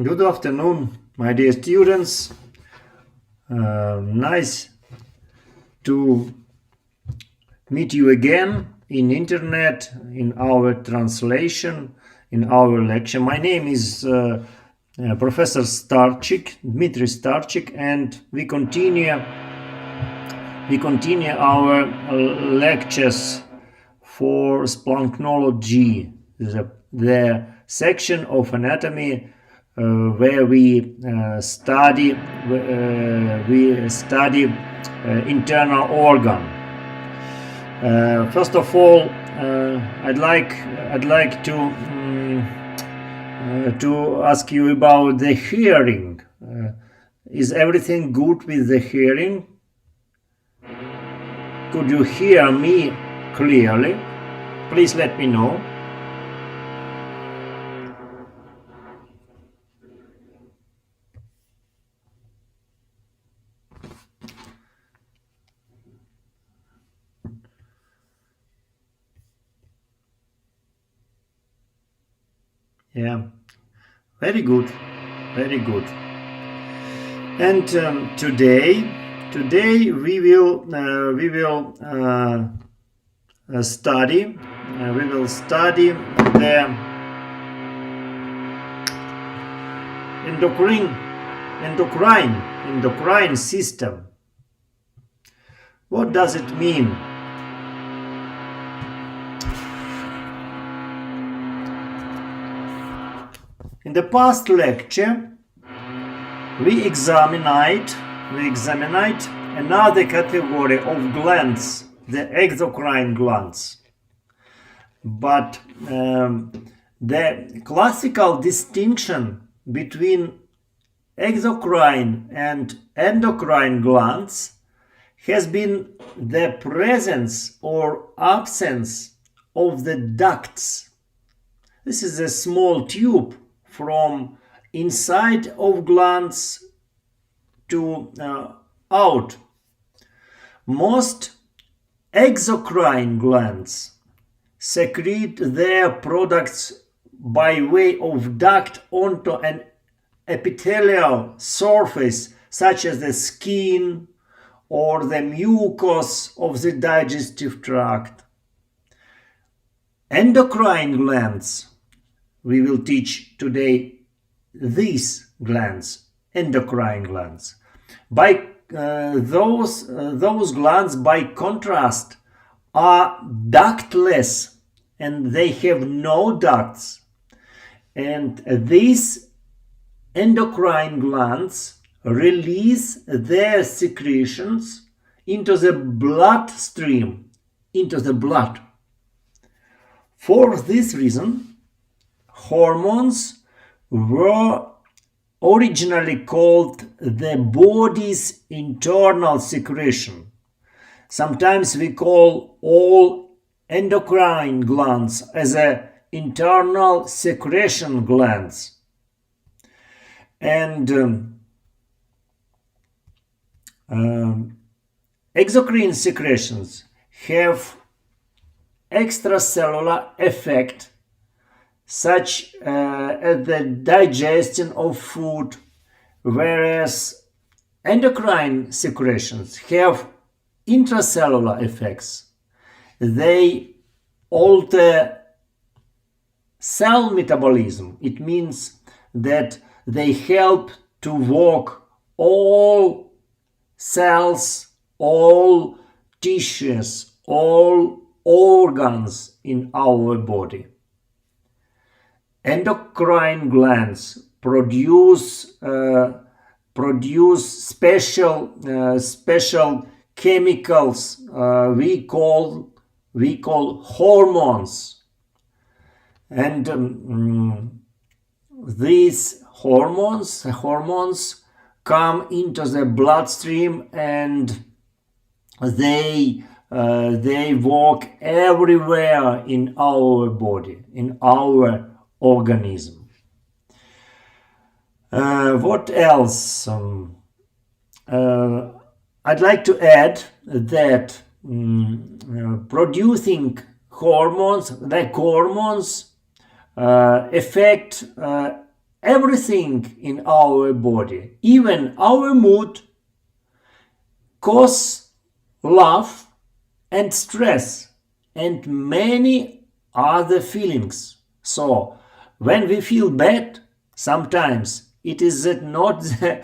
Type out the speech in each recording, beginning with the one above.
Good afternoon, my dear students. Nice to meet you again in internet, in our translation, in our lecture. My name is Professor Starchik, Dmitry Starchik, and we continue our lectures for splanknology, the section of anatomy where we study internal organ. First of all, I'd like to ask you about the hearing. Is everything good with the hearing? Could you hear me clearly? Please let me know. Yeah, very good, very good. And today we will study the endocrine system. What does it mean? In the past lecture, we examined another category of glands, the exocrine glands. But the classical distinction between exocrine and endocrine glands has been the presence or absence of the ducts. This is a small tube from inside of glands to out. Most exocrine glands secrete their products by way of duct onto an epithelial surface such as the skin or the mucus of the digestive tract. Endocrine glands, we will teach today these glands, endocrine glands. By those glands, by contrast, are ductless and they have no ducts. And these endocrine glands release their secretions into the bloodstream, into the blood. For this reason, hormones were originally called the body's internal secretion. Sometimes we call all endocrine glands as internal secretion glands. And exocrine secretions have extracellular effect such as the digestion of food, whereas endocrine secretions have intracellular effects. They alter cell metabolism. It means that they help to work all cells, all tissues, all organs in our body. Endocrine glands produce special chemicals we call hormones, and these hormones come into the bloodstream and they work everywhere in our body, in our organism. What else? I'd like to add that producing hormones, like hormones, affect everything in our body, even our mood, cause love and stress and many other feelings. So when we feel bad, sometimes it is not the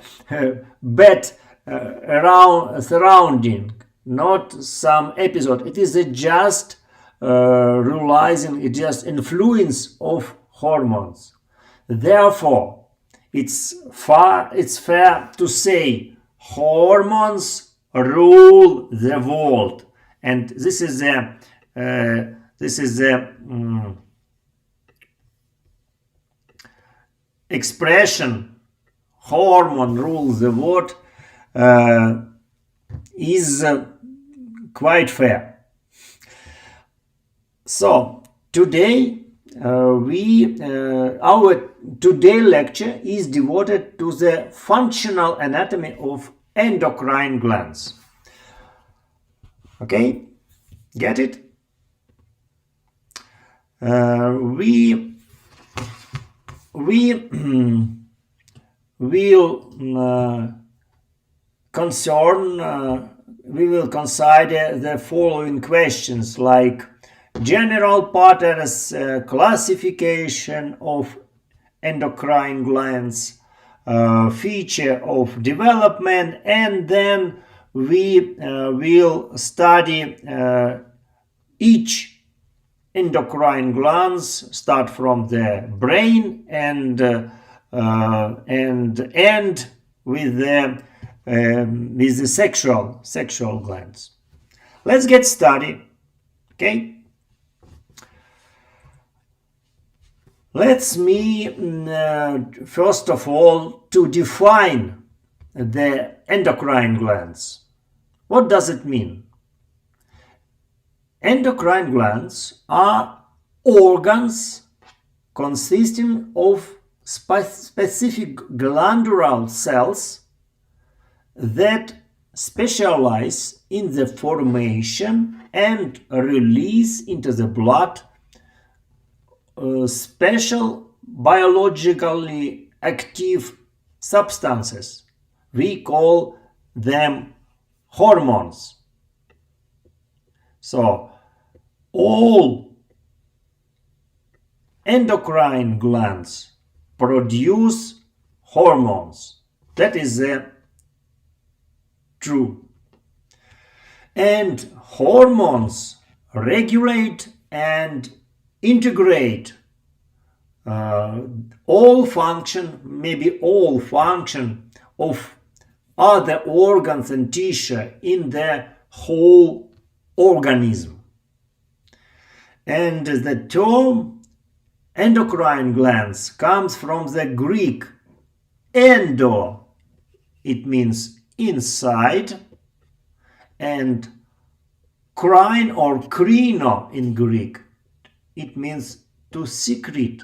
bad around surrounding, not some episode. It is just realizing, it just influence of hormones. Therefore, it's fair to say hormones rule the world, and this is the expression "hormone rules the world" is quite fair. So today our today lecture is devoted to the functional anatomy of endocrine glands. Okay, get it? We will consider the following questions, like general patterns, classification of endocrine glands, feature of development, and then we will study each endocrine glands, start from the brain and end with the sexual glands. Let's get started. Okay. Let's first of all to define the endocrine glands. What does it mean? Endocrine glands are organs consisting of specific glandular cells that specialize in the formation and release into the blood special biologically active substances. We call them hormones. So all endocrine glands produce hormones. That is true. And hormones regulate and integrate all function of other organs and tissue in the whole organism. And the term endocrine glands comes from the Greek endo, it means inside, and crine or krino in Greek, it means to secrete.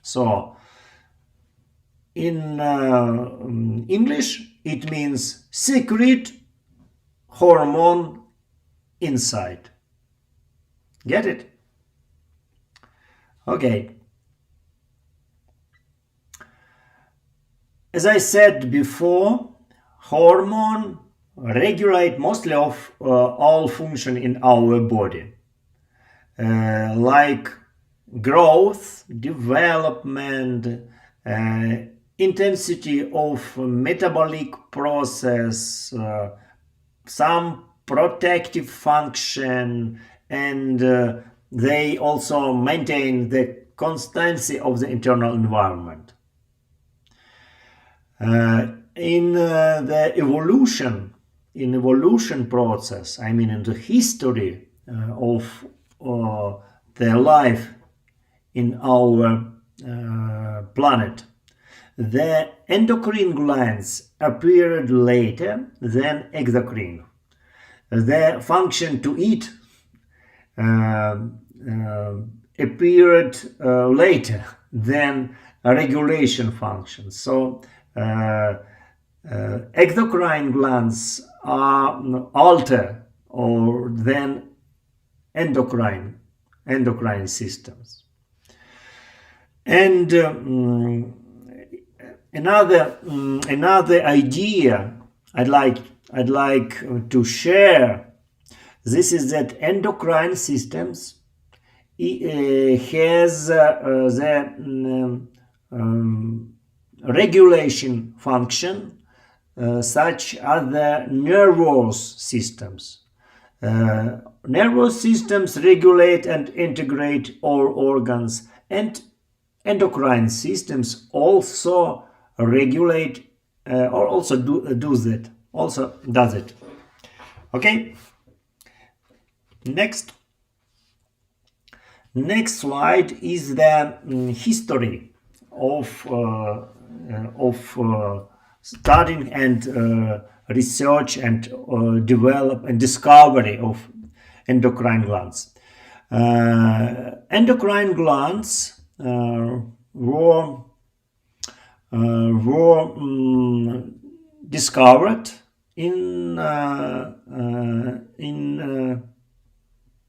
So in English it means secret hormone inside. Get it? Okay. As I said before, hormone regulate mostly of all function in our body, like growth, development, intensity of metabolic process, some protective function, and they also maintain the constancy of the internal environment. In the evolution process, I mean in the history of the life in our planet, the endocrine glands appeared later than exocrine. The function to eat appeared later than regulation function. So exocrine glands are older or than endocrine systems. And another idea I'd like to share. This is that endocrine systems has the regulation function such as the nervous systems. Nervous systems regulate and integrate all organs, and endocrine systems also regulate or also does it. Okay. Next slide is the history of studying and research and develop and discovery of endocrine glands. Endocrine glands were discovered in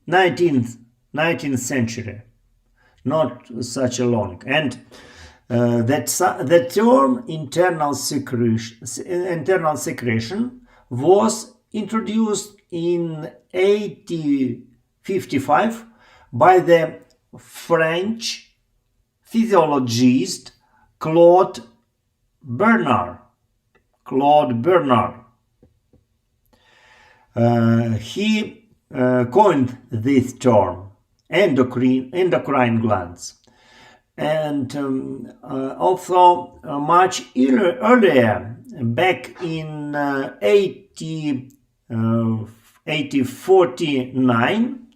19th century, not such a long, and the term internal secretion was introduced in 1855 by the French physiologist Claude Bernard. He coined this term, endocrine glands. And also much earlier, back in 1849,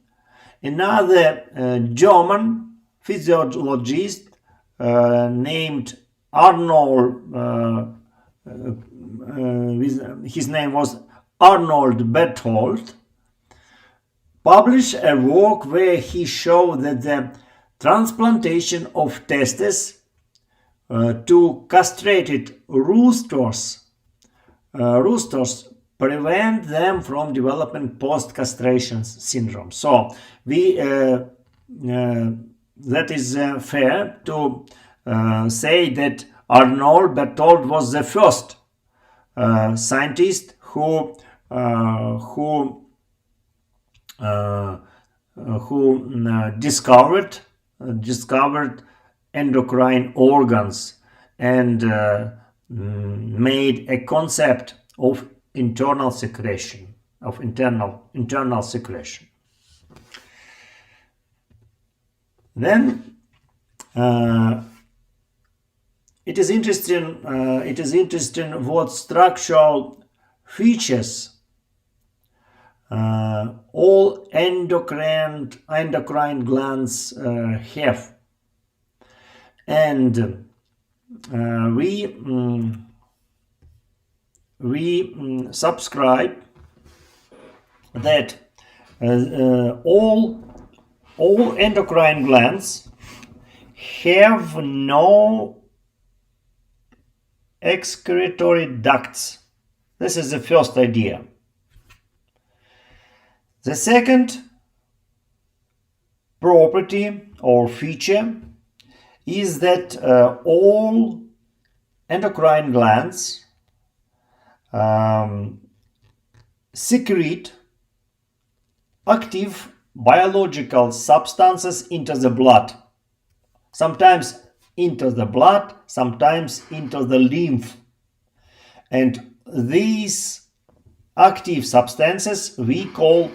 another German physiologist named Arnold, his name was Arnold Berthold, published a work where he showed that the transplantation of testes to castrated roosters prevent them from developing post-castration syndrome. So that is fair to say that Arnold Berthold was the first scientist who discovered endocrine organs and made a concept of internal secretion. Then it is interesting what structural features all endocrine glands have, and we subscribe that all endocrine glands have no excretory ducts. This is the first idea. The second property or feature is that all endocrine glands secrete active biological substances into the blood. Sometimes into the blood, sometimes into the lymph. And these active substances we call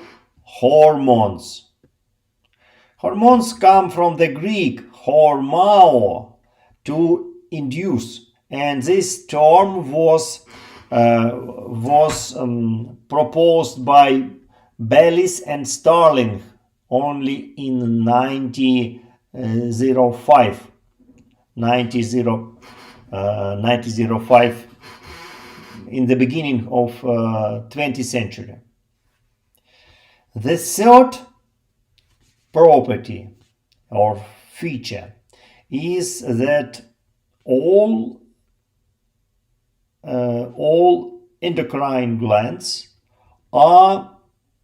hormones. Hormones come from the Greek hormao, to induce, and this term was proposed by Bellis and Starling only in 1905, in the beginning of 20th century. The third property or feature is that all endocrine glands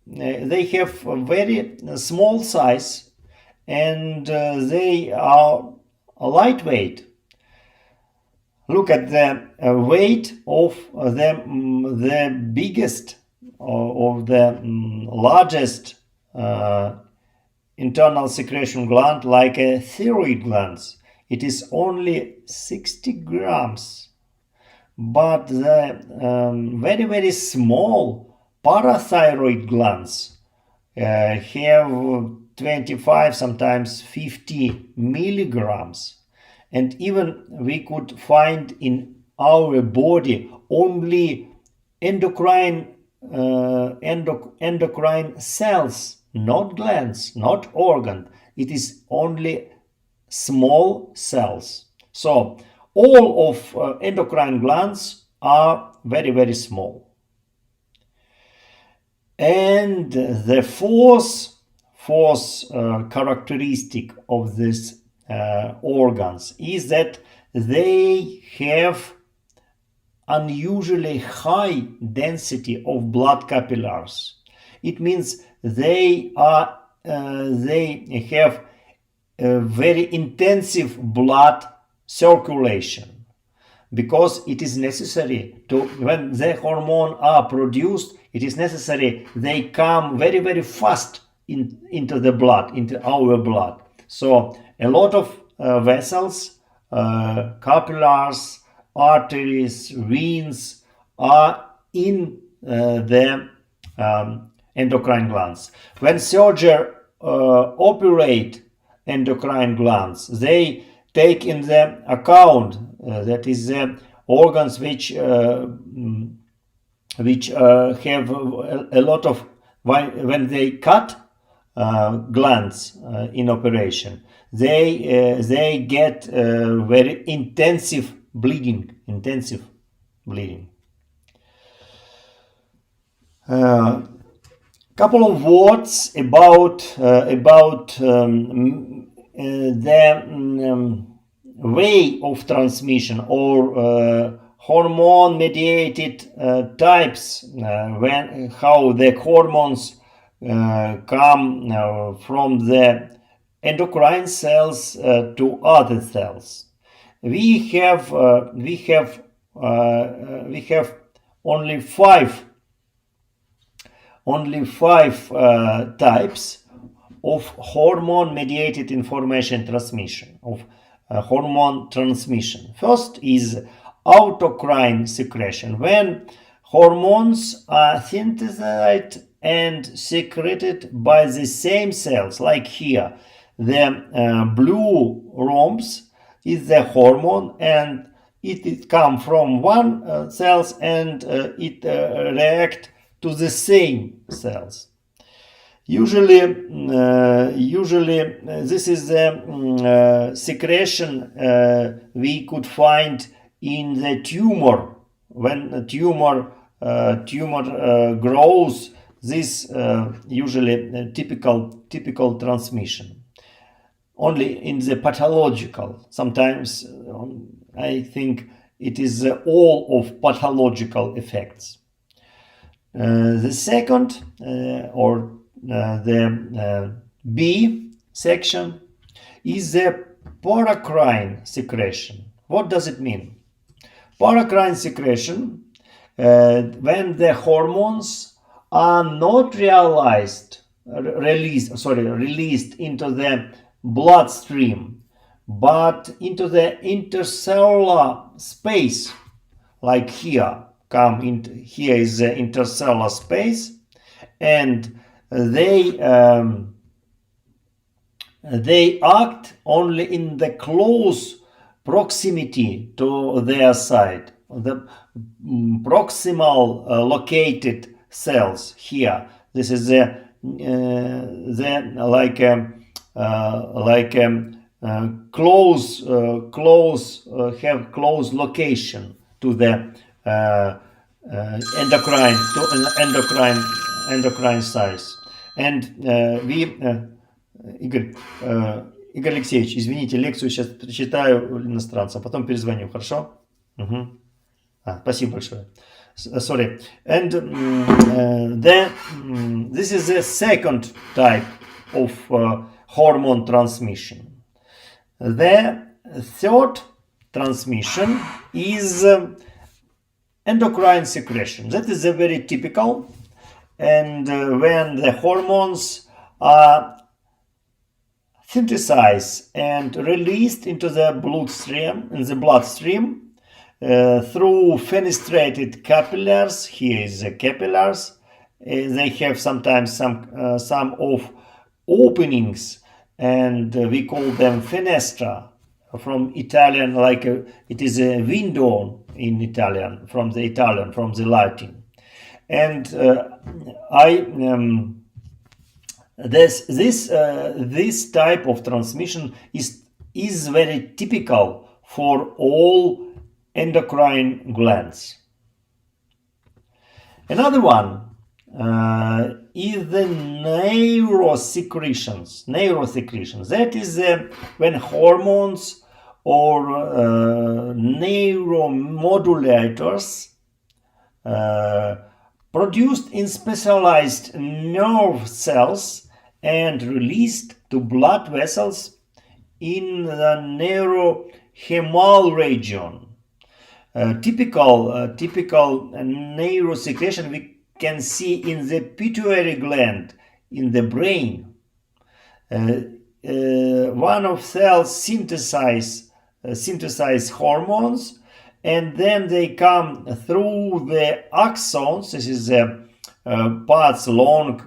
they have a very small size, and they are lightweight. Look at the weight of the biggest or the largest internal secretion gland, like a thyroid gland. It is only 60 grams. But the very, very small parathyroid glands have 25, sometimes 50 milligrams. And even we could find in our body only endocrine cells, not glands, not organ. It is only small cells. So all of endocrine glands are very, very small. And the fourth characteristic of these organs is that they have unusually high density of blood capillaries. It means they have a very intensive blood circulation, because it is necessary to, when the hormones are produced, it is necessary they come very, very fast into the blood, into our blood. So a lot of vessels, capillaries, arteries, veins are in the endocrine glands. When surgeons operate endocrine glands, they take in the account that is the organs which have a lot of, when they cut glands in operation, they get very intensive bleeding. Couple of words about the way of transmission, or hormone-mediated types, how the hormones come from the endocrine cells to other cells. We have only five types of hormone-mediated information transmission, of hormone transmission. First is autocrine secretion, when hormones are synthesized and secreted by the same cells, like here. The blue rhombs is the hormone, and it comes from one cells, and it react to the same cells. Usually this is the secretion we could find in the tumor. When a tumor grows, this usually typical transmission. Only in the pathological, sometimes I think it is all of pathological effects. The second, or the B section, is the paracrine secretion. What does it mean? Paracrine secretion, when the hormones are not released into the bloodstream, but into the intercellular space, like here. Here is the intercellular space, and they act only in the close proximity to their side. The proximal located cells here. This is the close location to the endocrine size. And Игорь Алексеевич, извините, лекцию сейчас прочитаю иностранцам, потом перезвоню, хорошо? Спасибо большое. Sorry. And this is the second type of hormone transmission. The third transmission is endocrine secretion. That is a very typical, and when the hormones are synthesized and released into the bloodstream, through fenestrated capillaries. Here is the capillaries. They have sometimes some of openings, and we call them fenestra, from Italian, like it is a window in Italian, from the Latin. And this type of transmission is very typical for all endocrine glands. Another one is the neurosecretions. That is when hormones or neuromodulators produced in specialized nerve cells and released to blood vessels in the neurohumoral region. Typical neurosecretion we can see in the pituitary gland in the brain. One of cells synthesize hormones, and then they come through the axons. This is the parts long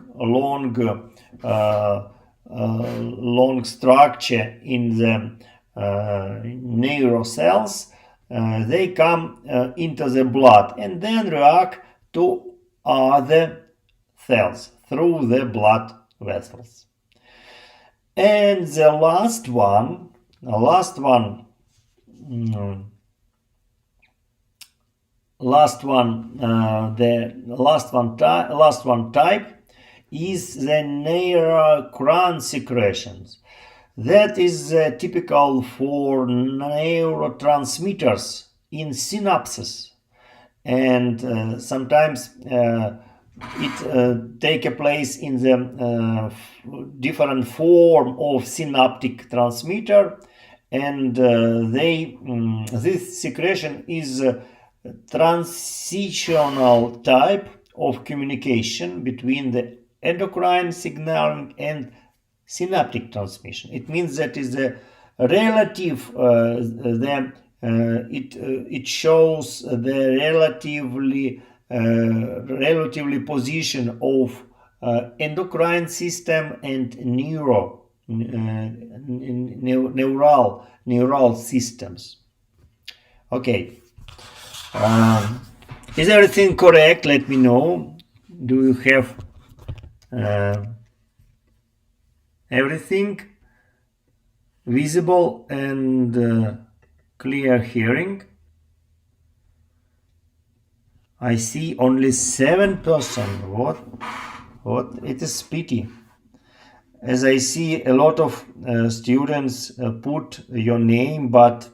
structure in the neurocells. They come into the blood and then react to other cells through the blood vessels. And the last one type is the endocrine secretions. That is typical for neurotransmitters in synapses, and sometimes it take a place in the different form of synaptic transmitter, and this secretion is a transitional type of communication between the endocrine signaling and synaptic transmission. It means that is the relative it shows the relatively position of endocrine system and neural systems. Okay, is everything correct? Let me know. Do you have everything visible and clear hearing? I see only 7%. What? It is pity. As I see a lot of students put your name, but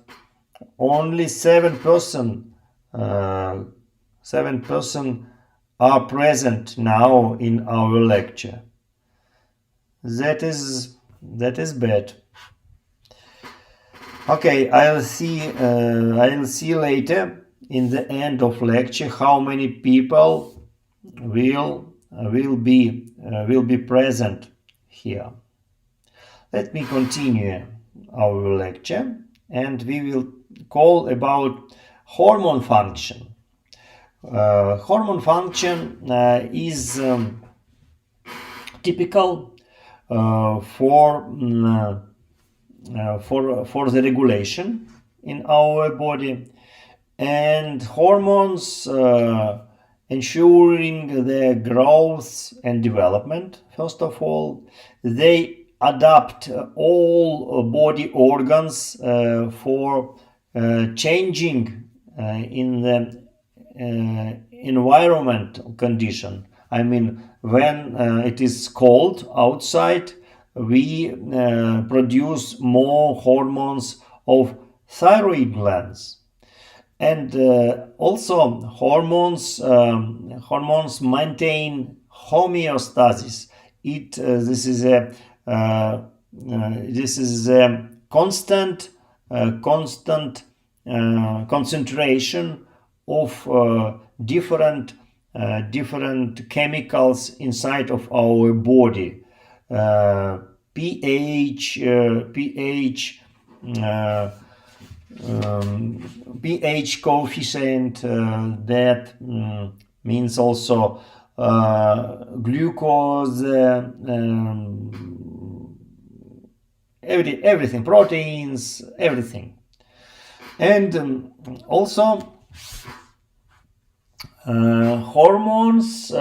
only 7% are present now in our lecture. That is bad. Okay, I'll see later in the end of lecture how many people will be present here. Let me continue our lecture, and we will call about hormone function. Hormone function is typical for the regulation in our body, and hormones ensuring the growth and development. First of all, they adapt all body organs for changing in the environment condition. I mean, when it is cold outside, we produce more hormones of thyroid glands, and also hormones maintain homeostasis. This is a constant constant concentration of different chemicals inside of our body. pH coefficient, that means also glucose, everything, proteins, everything. And also hormones,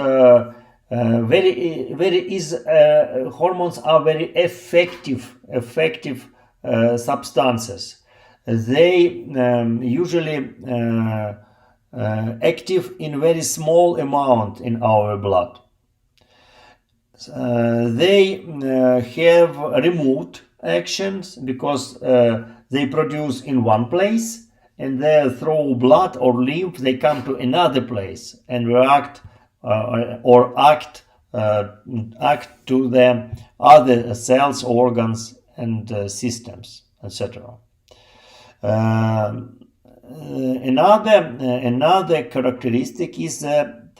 hormones are very effective substances. They usually active in very small amount in our blood. They have remote actions because they produce in one place, and then through blood or lymph they come to another place and react or act to the other cells, organs, and systems, etc. Another characteristic is that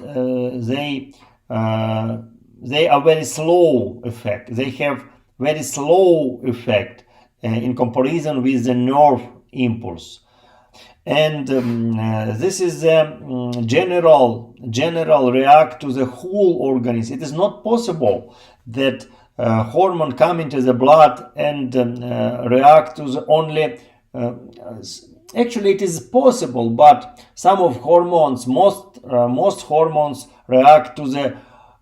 they are very slow effect. They have very slow effect in comparison with the nerve impulse. And this is a general react to the whole organism. It is not possible that hormone come into the blood and react to the only. Actually, it is possible, but some of hormones, most hormones react to the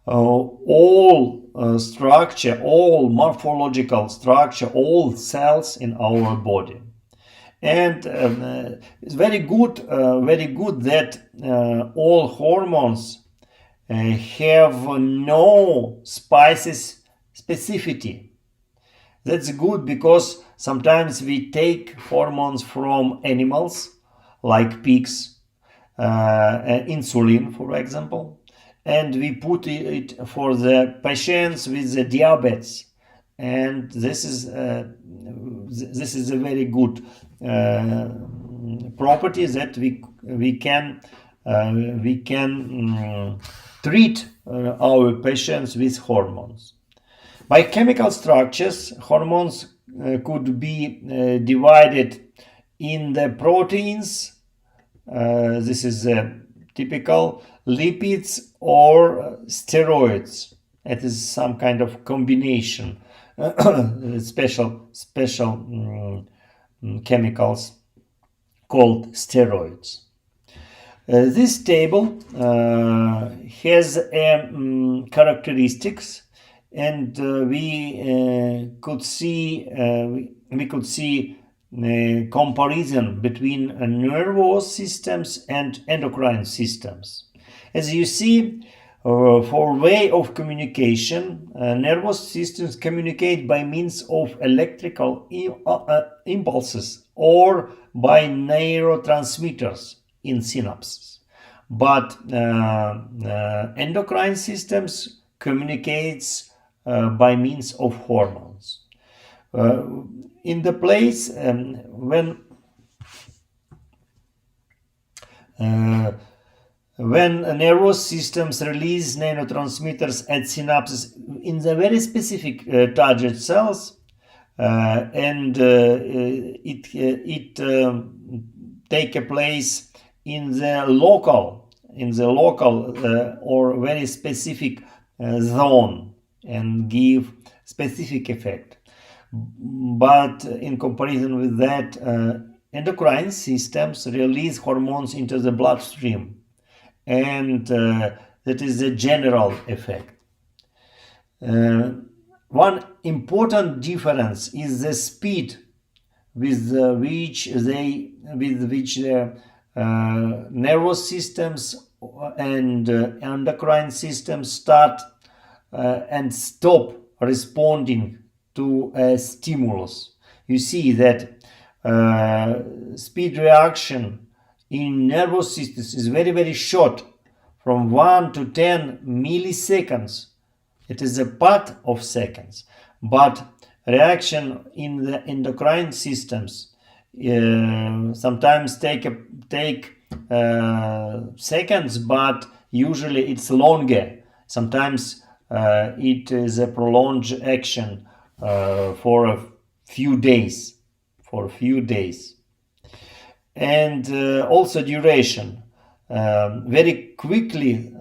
all structure, all morphological structure, all cells in our body. And it's very good that all hormones have no specificity. That's good because sometimes we take hormones from animals, like pigs, insulin, for example, and we put it for the patients with the diabetes, and this is a very good property that we can treat our patients with hormones. By chemical structures, hormones could be divided in the proteins. This is typical, lipids, or steroids. It is some kind of combination, special chemicals called steroids. This table has characteristics, and we could see comparison between nervous systems and endocrine systems. As you see, for way of communication, nervous systems communicate by means of electrical impulses or by neurotransmitters in synapses. But endocrine systems communicates by means of hormones. In the place when nervous systems release neurotransmitters at synapses in the very specific target cells, and it take a place in the local or very specific zone and give specific effect. But in comparison with that, endocrine systems release hormones into the bloodstream, and that is the general effect. One important difference is the speed with which the nervous systems and endocrine systems start and stop responding to a stimulus. You see that speed reaction in nervous systems is very, very short, from 1 to 10 milliseconds. It is a part of seconds. But reaction in the endocrine systems sometimes take seconds, but usually it's longer. Sometimes it is a prolonged action for a few days. And also duration. Very quickly,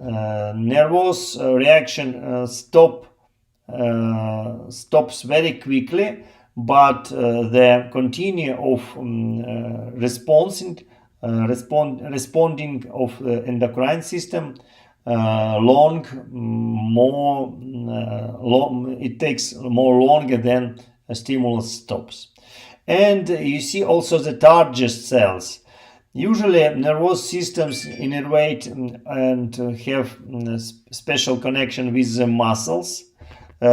nervous reaction stops very quickly, but the continue of responding of the endocrine system it takes more longer than a stimulus stops. And you see also the target cells. Usually nervous systems innervate and have special connection with the muscles.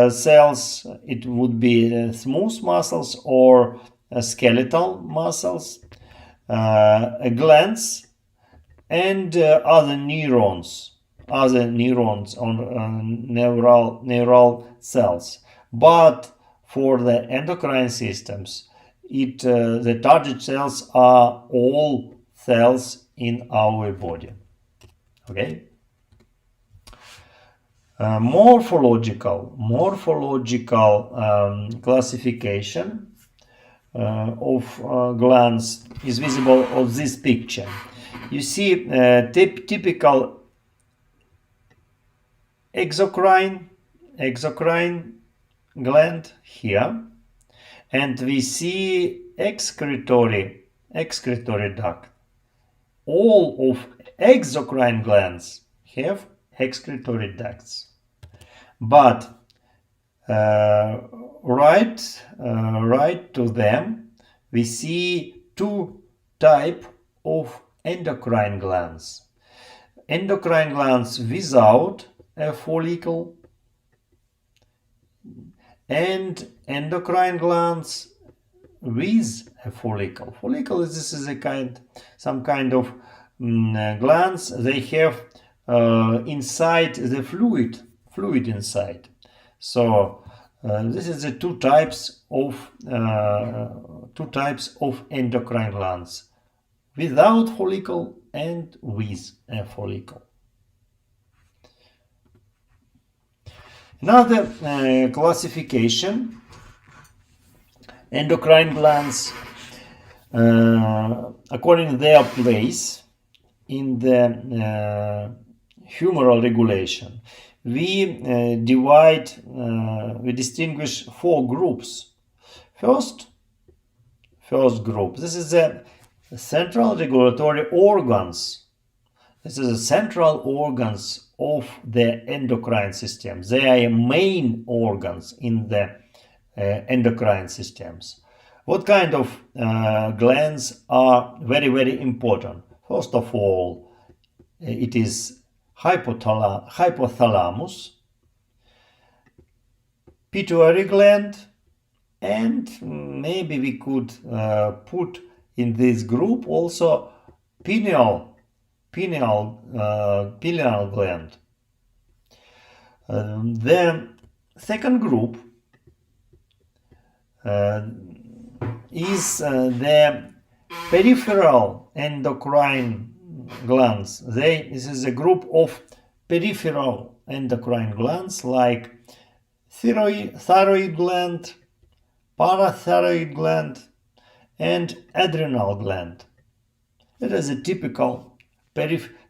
Cells, it would be smooth muscles or skeletal muscles, glands, and other neurons on neural cells. But for the endocrine systems, the target cells are all cells in our body. Okay. Morphological classification of glands is visible on this picture. You see typical exocrine gland here, and we see excretory duct. All of exocrine glands have excretory ducts, but right to them we see two types of endocrine glands. Endocrine glands without a follicle and endocrine glands with a follicle. Follicle is some kind of glands. They have inside the fluid inside. So this is the two types of endocrine glands: without follicle and with a follicle. Another classification: endocrine glands according to their place in the humoral regulation. We distinguish four groups. First group, this is the central regulatory organs. This is the central organs of the endocrine system. They are main organs in the endocrine systems. What kind of glands are very, very important? First of all, it is hypothalamus, pituitary gland, and maybe we could put in this group also pineal gland. The second group is the peripheral endocrine glands. This is a group of peripheral endocrine glands like thyroid gland, parathyroid gland, and adrenal gland. It is a typical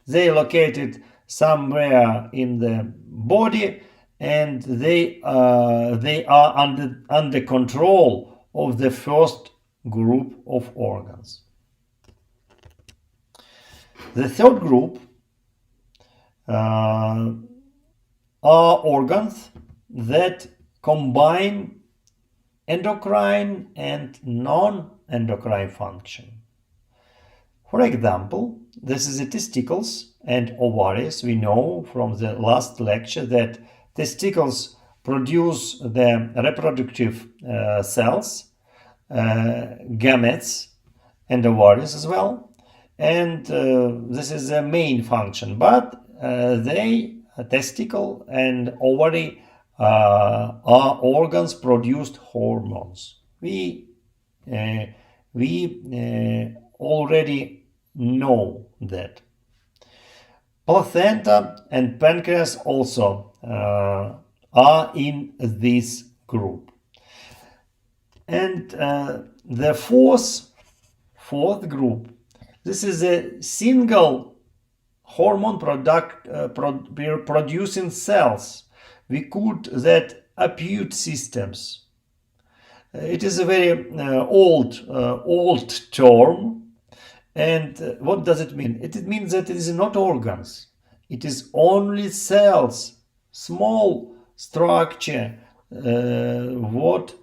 they are located somewhere in the body, and they are under control of the first group of organs. The third group are organs that combine endocrine and non-endocrine function. For example, this is the testicles and ovaries. We know from the last lecture that testicles produce the reproductive cells, gametes, and ovaries as well. And this is the main function. But testicle and ovary are organs produced hormones. We We already know that. Placenta and pancreas also are in this group. And the fourth group, this is a single hormone producing cells. We call that acute systems. It is a very old term. And what does it mean? It means that it is not organs. It is only cells, small structure, that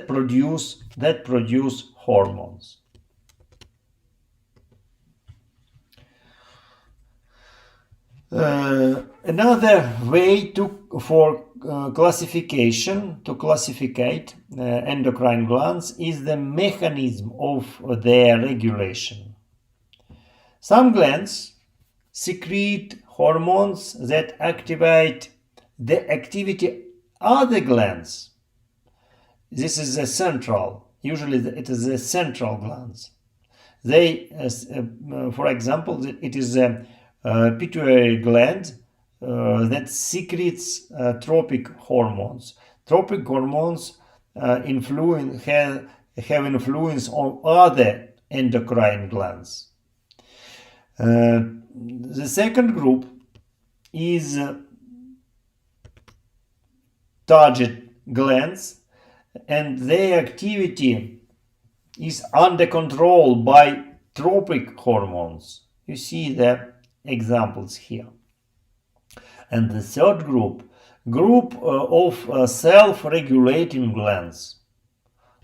produce hormones. Another way for classification, to classificate endocrine glands, is the mechanism of their regulation. Some glands secrete hormones that activate the activity other glands. This is a central, usually it is a central glands. They, for example, it is a pituitary gland that secretes tropic hormones. Tropic hormones have influence on other endocrine glands. The second group is target glands, and their activity is under control by tropic hormones. You see the examples here. And the third group of self-regulating glands,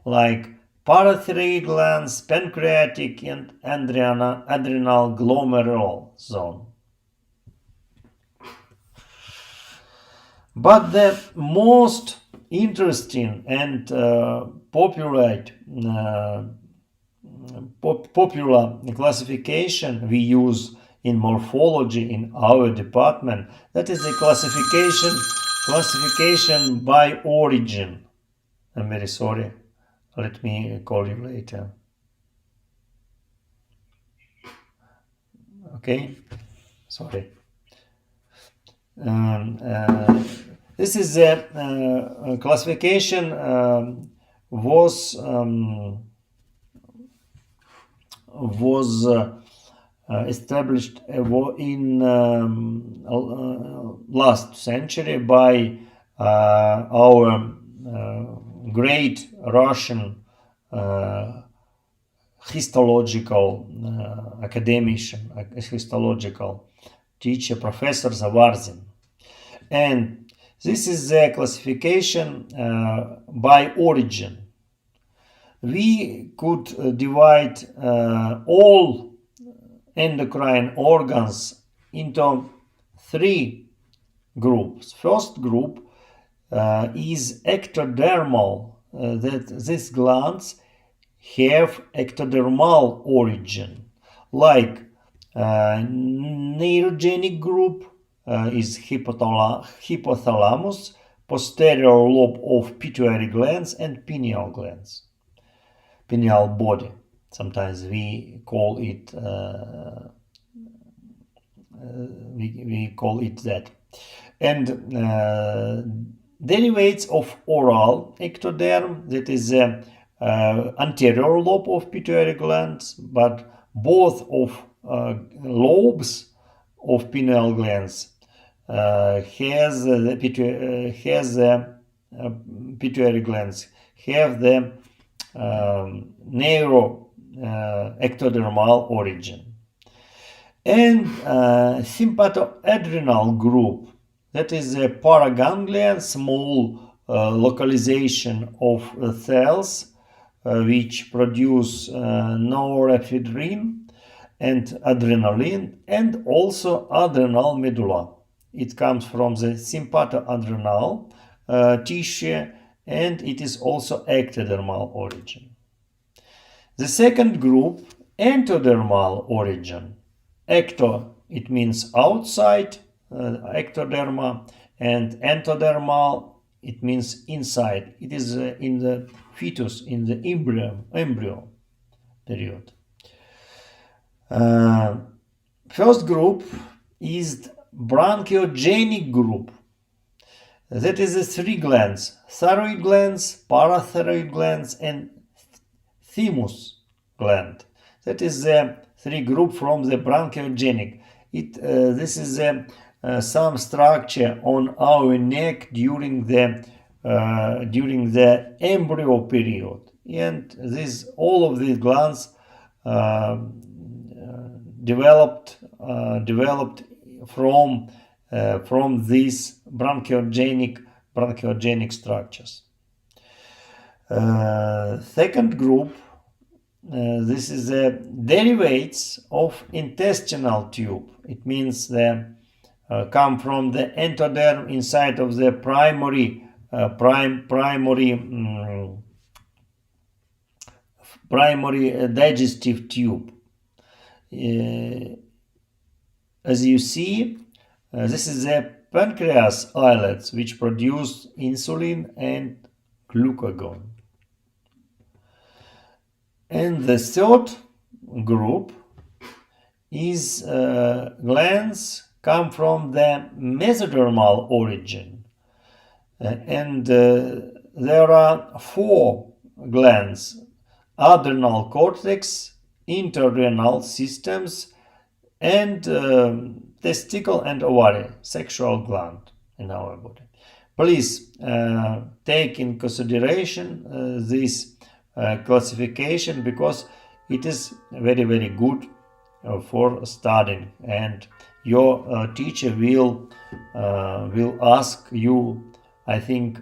like parathyroid glands, pancreatic, and adrenal glomerular zone. But the most interesting and popular classification we use in morphology in our department, that is a classification by origin. I'm very sorry. Let me call you later. Okay? Sorry. This is a classification was established in last century by our great Russian histological academician, histological teacher, Professor Zavarzin. And this is a classification by origin. We could divide all endocrine organs into three groups. First group is ectodermal, that these glands have ectodermal origin, like neurogenic group is hypothalamus, posterior lobe of pituitary glands, and pineal glands, pineal body. Sometimes we call it that. And derivates of oral ectoderm, that is the anterior lobe of pituitary glands, but both of lobes of pineal glands has the pituitary glands have the neuroectodermal origin. And sympathoadrenal group, that is a paraganglion, small localization of cells which produce norepinephrine and adrenaline, and also adrenal medulla. It comes from the sympathoadrenal tissue, and it is also ectodermal origin. The second group, endodermal origin. Ecto, it means outside ectoderma, and endodermal, It means inside. It is in the fetus, in the embryo period. First group is bronchogenic group. That is the three glands: thyroid glands, parathyroid glands, and thymus gland. That is the three group from the bronchogenic. This is some structure on our neck during the embryo period, and all of these glands developed from these bronchogenic structures. Second group, this is the derivates of intestinal tube. It means they come from the endoderm inside of the primary digestive tube. As you see, this is the pancreas islets, which produce insulin and glucagon. And the third group is glands come from the mesodermal origin. And there are four glands: adrenal cortex, interrenal systems, and testicle and ovary, sexual gland in our body. Please take in consideration this classification, because it is very, very good for studying, and your teacher will ask you, I think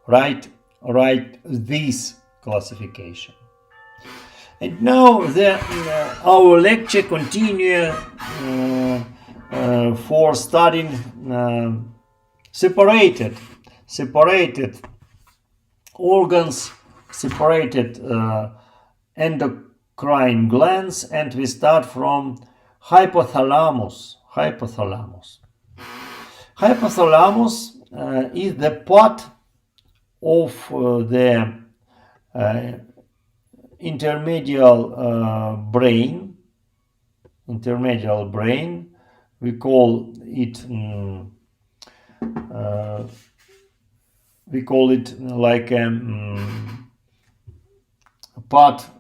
write this classification. And now our lecture continue for studying separated organs, separated endocrine glands, and we start from hypothalamus. Hypothalamus is the part of the intermedial brain. We call it like a part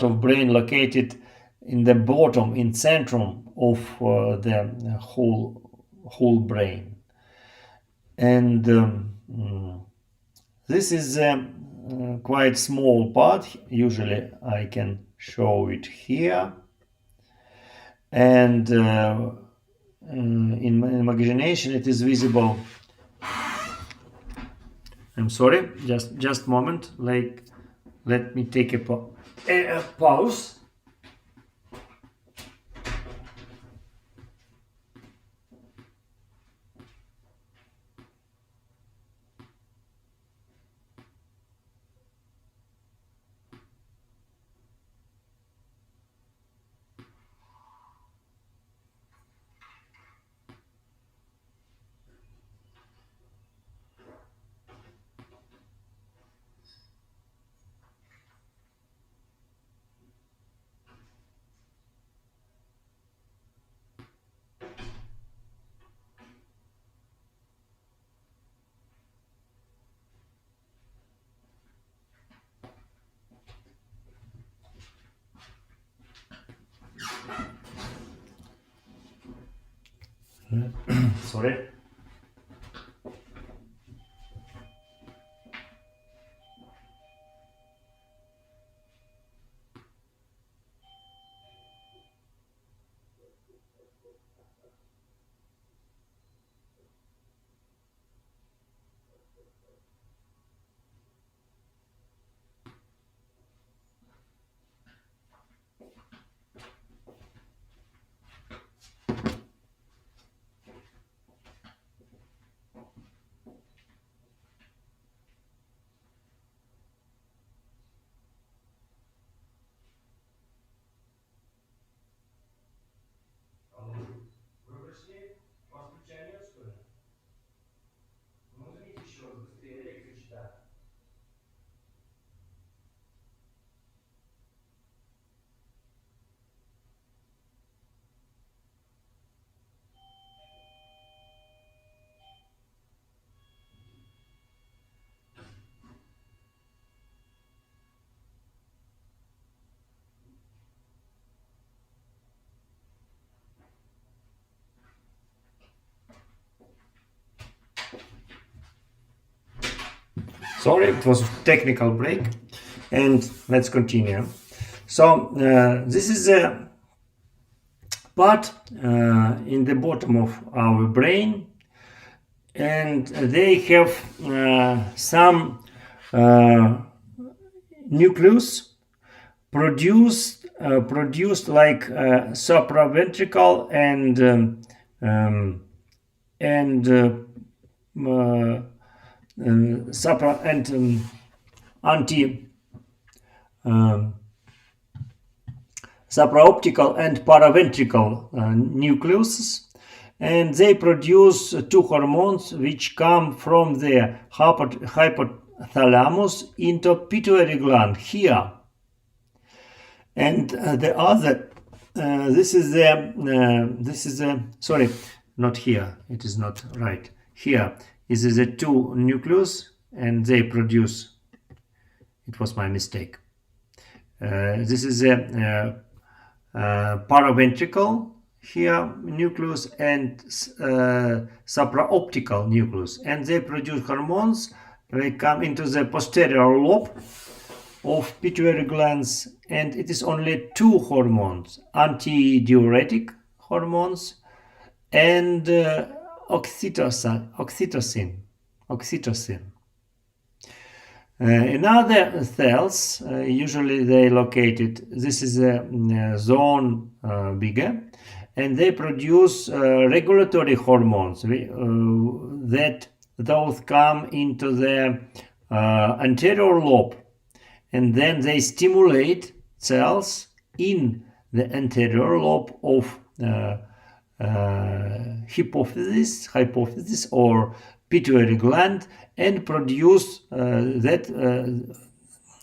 of brain located in the bottom, in centrum of the whole brain. And this is a quite small part. Usually I can show it here, and in my imagination it is visible. I'm sorry, just moment, like, let me take a pause. Sorry. Sorry, it was a technical break, and let's continue. So this is a part in the bottom of our brain, and they have some nucleus produced like supraventricle and supra and anti supraoptical and paraventrical nucleuses, and they produce two hormones which come from the hypothalamus into pituitary gland here, and the other this is the sorry, not here, it is not right. Here is the two nucleus, and they produce, it was my mistake. This is a paraventricle here nucleus and supraoptical nucleus, and they produce hormones. They come into the posterior lobe of pituitary glands, and it is only two hormones: antidiuretic hormones and oxytocin. In other cells, usually they located, this is a zone bigger, and they produce regulatory hormones that those come into the anterior lobe, and then they stimulate cells in the anterior lobe of hypophysis or pituitary gland, and produce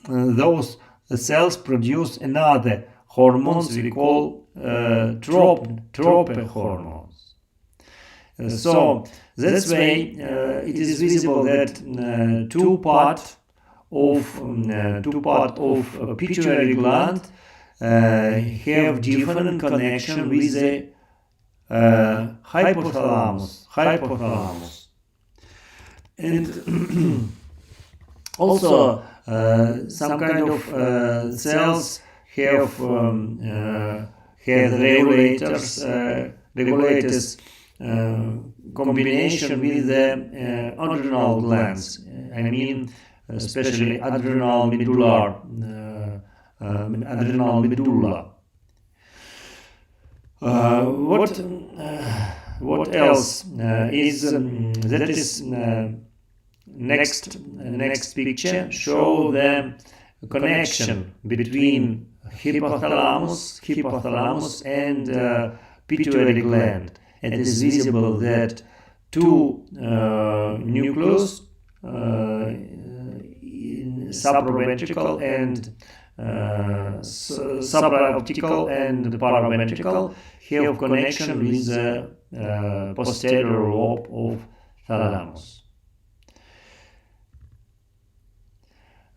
those cells produce another hormones we call trope hormones. So that's way it is visible that two part of pituitary gland have different connection with the hypothalamus. And also some kind of cells have regulators combination with the adrenal glands. I mean, especially adrenal medulla. What else is that is next picture show the connection between hypothalamus and pituitary gland. It is visible that two nucleus, supraventricle and supraoptical and paraventricle, have connection with the posterior lobe of thalamus.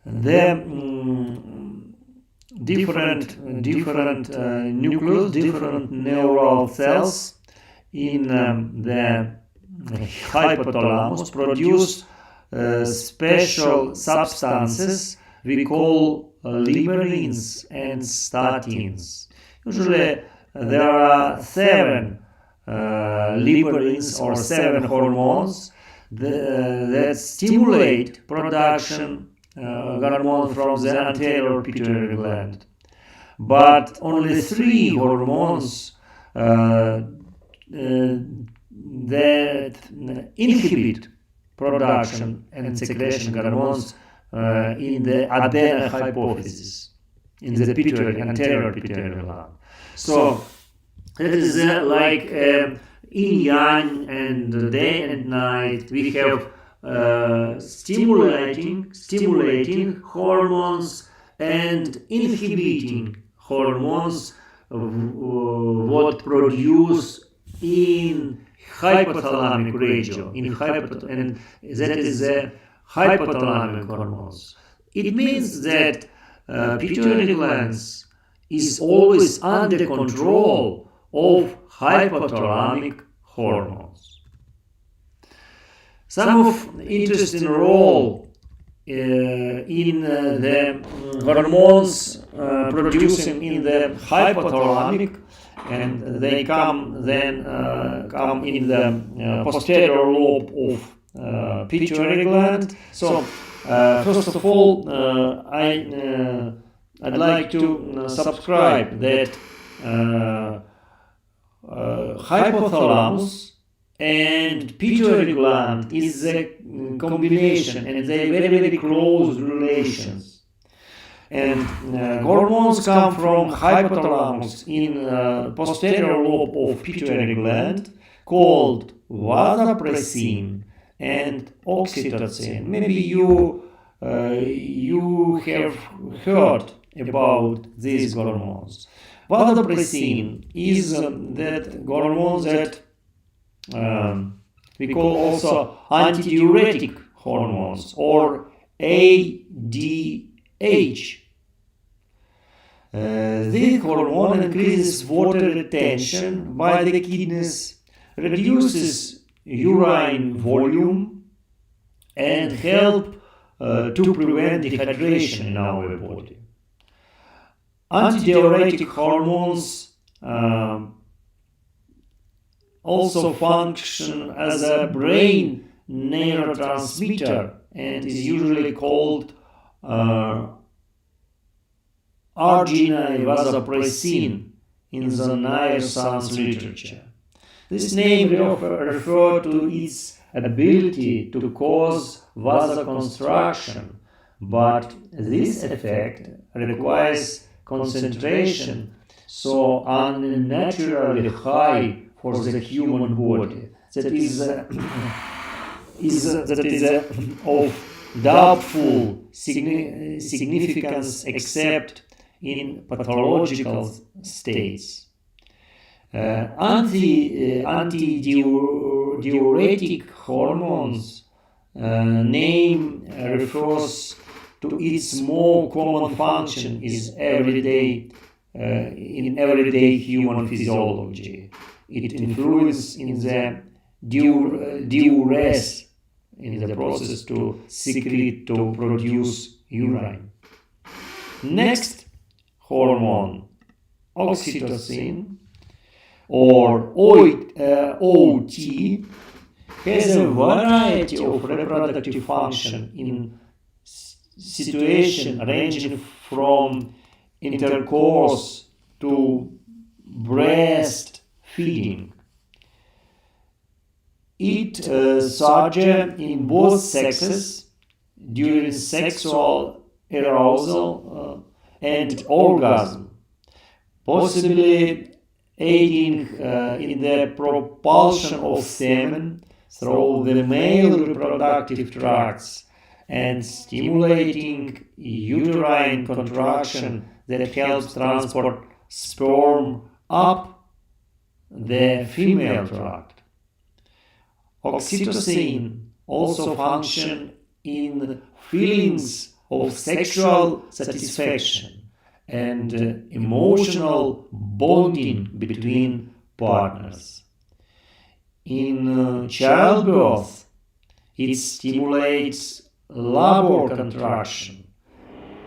The different nucleus, different neural cells in the hypothalamus produce special substances we call liberins and statins. Usually there are 7 liberins or 7 hormones that stimulate production hormone from the anterior pituitary gland, but only 3 hormones that inhibit production and secretion hormones in the adenohypophysis, in the anterior pituitary gland. So it is like yin-yang and day and night. We have stimulating hormones and inhibiting hormones what produce in hypothalamic region, and that is the hypothalamic hormones. It means that pituitary glands is always under control of hypothalamic hormones. Some of interesting role in the hormones producing in the hypothalamic, and they come in the posterior lobe of pituitary gland. So first of all, I'd like to subscribe that hypothalamus and pituitary gland is a combination, and they very, very close relations. And hormones come from hypothalamus in posterior lobe of pituitary gland, called vasopressin and oxytocin. Maybe you have heard about these hormones. Vasopressin is that hormone that we call also antidiuretic hormones, or ADH. This hormone increases water retention by the kidneys, reduces urine volume, and help to prevent dehydration in our body. Antidiuretic hormones also function as a brain neurotransmitter and is usually called arginine vasopressin in the neuroscience literature. This name refers to its ability to cause vasoconstriction, but this effect requires concentration so unnaturally high for the human body that is of doubtful significance except in pathological states. Antidiuretic hormones name refers to its more common function is in everyday human physiology. It influences in the diurese in the process to secrete to produce urine. Next hormone, oxytocin, or OT, has a variety of reproductive function in situation ranging from intercourse to breastfeeding. It surges in both sexes during sexual arousal and orgasm, possibly aiding in the propulsion of semen through the male reproductive tracts and stimulating uterine contraction that helps transport sperm up the female tract. Oxytocin also functions in feelings of sexual satisfaction and emotional bonding between partners. In childbirth, it stimulates labor contraction,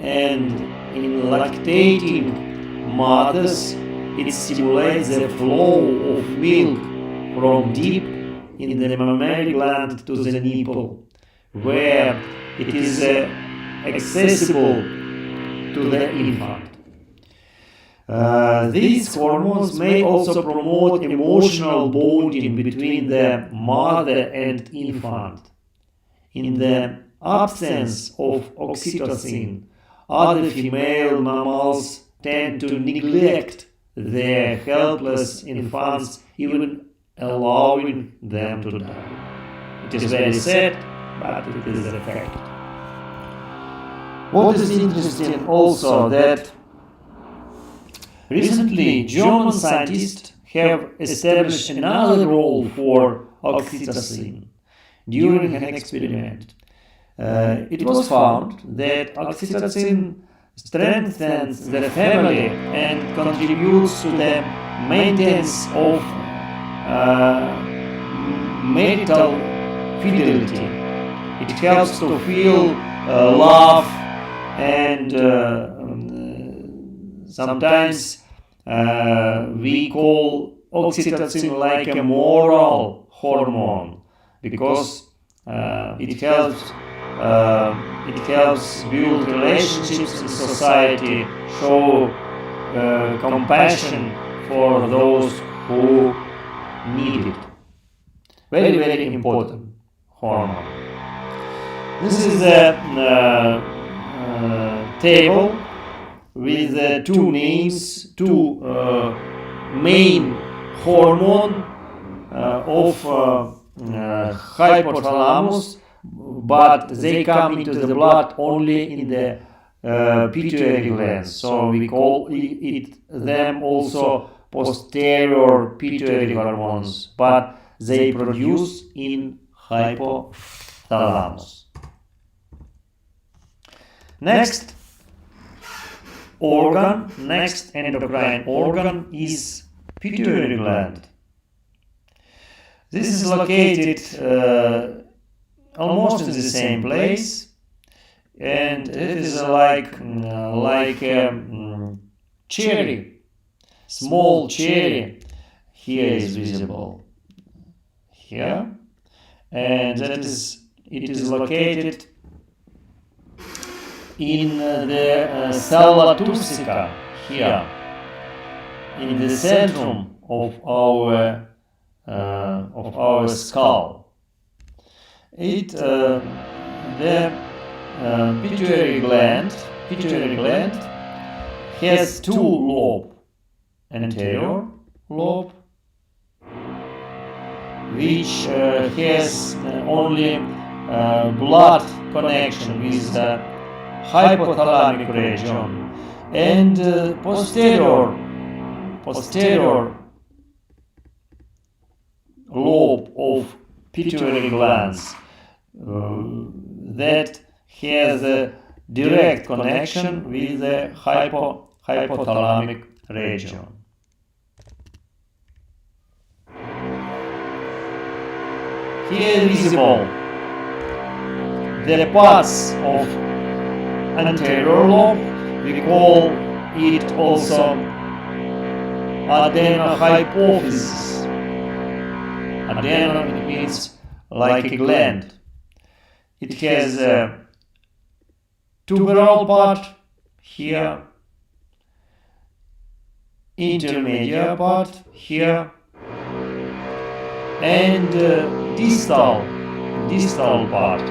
and in lactating mothers, it stimulates the flow of milk from deep in the mammary gland to the nipple, where it is accessible to the infant. These hormones may also promote emotional bonding between the mother and infant. In the absence of oxytocin, other female mammals tend to neglect their helpless infants, even allowing them to die. It is very sad, but it is a fact. What is interesting also that recently German scientists have established another role for oxytocin during an experiment. It was found that oxytocin strengthens the family and contributes to the maintenance of marital fidelity. It helps to feel laugh, and sometimes we call oxytocin like a moral hormone, because it helps build relationships in society, show compassion for those who need it. Very, very important hormone. This is a table with two names, two main hormone of hypothalamus, but they come into the blood only in the pituitary glands. So we call them also posterior pituitary hormones, but they produce in hypothalamus. Next endocrine organ is pituitary gland. This is located almost in the same place, and it is like a cherry, small cherry. Here is visible. Here, and it is located in the sella turcica, here, in the centrum of our skull. The pituitary gland has two lobes: anterior lobe, which has only blood connection with the hypothalamic region, and posterior lobe of pituitary glands that has a direct connection with the hypothalamic region. Here is visible the parts of anterior lobe. We call it also adenohypophysis. Adeno means like a gland. It has a tuberal part here, intermediate part here, and distal part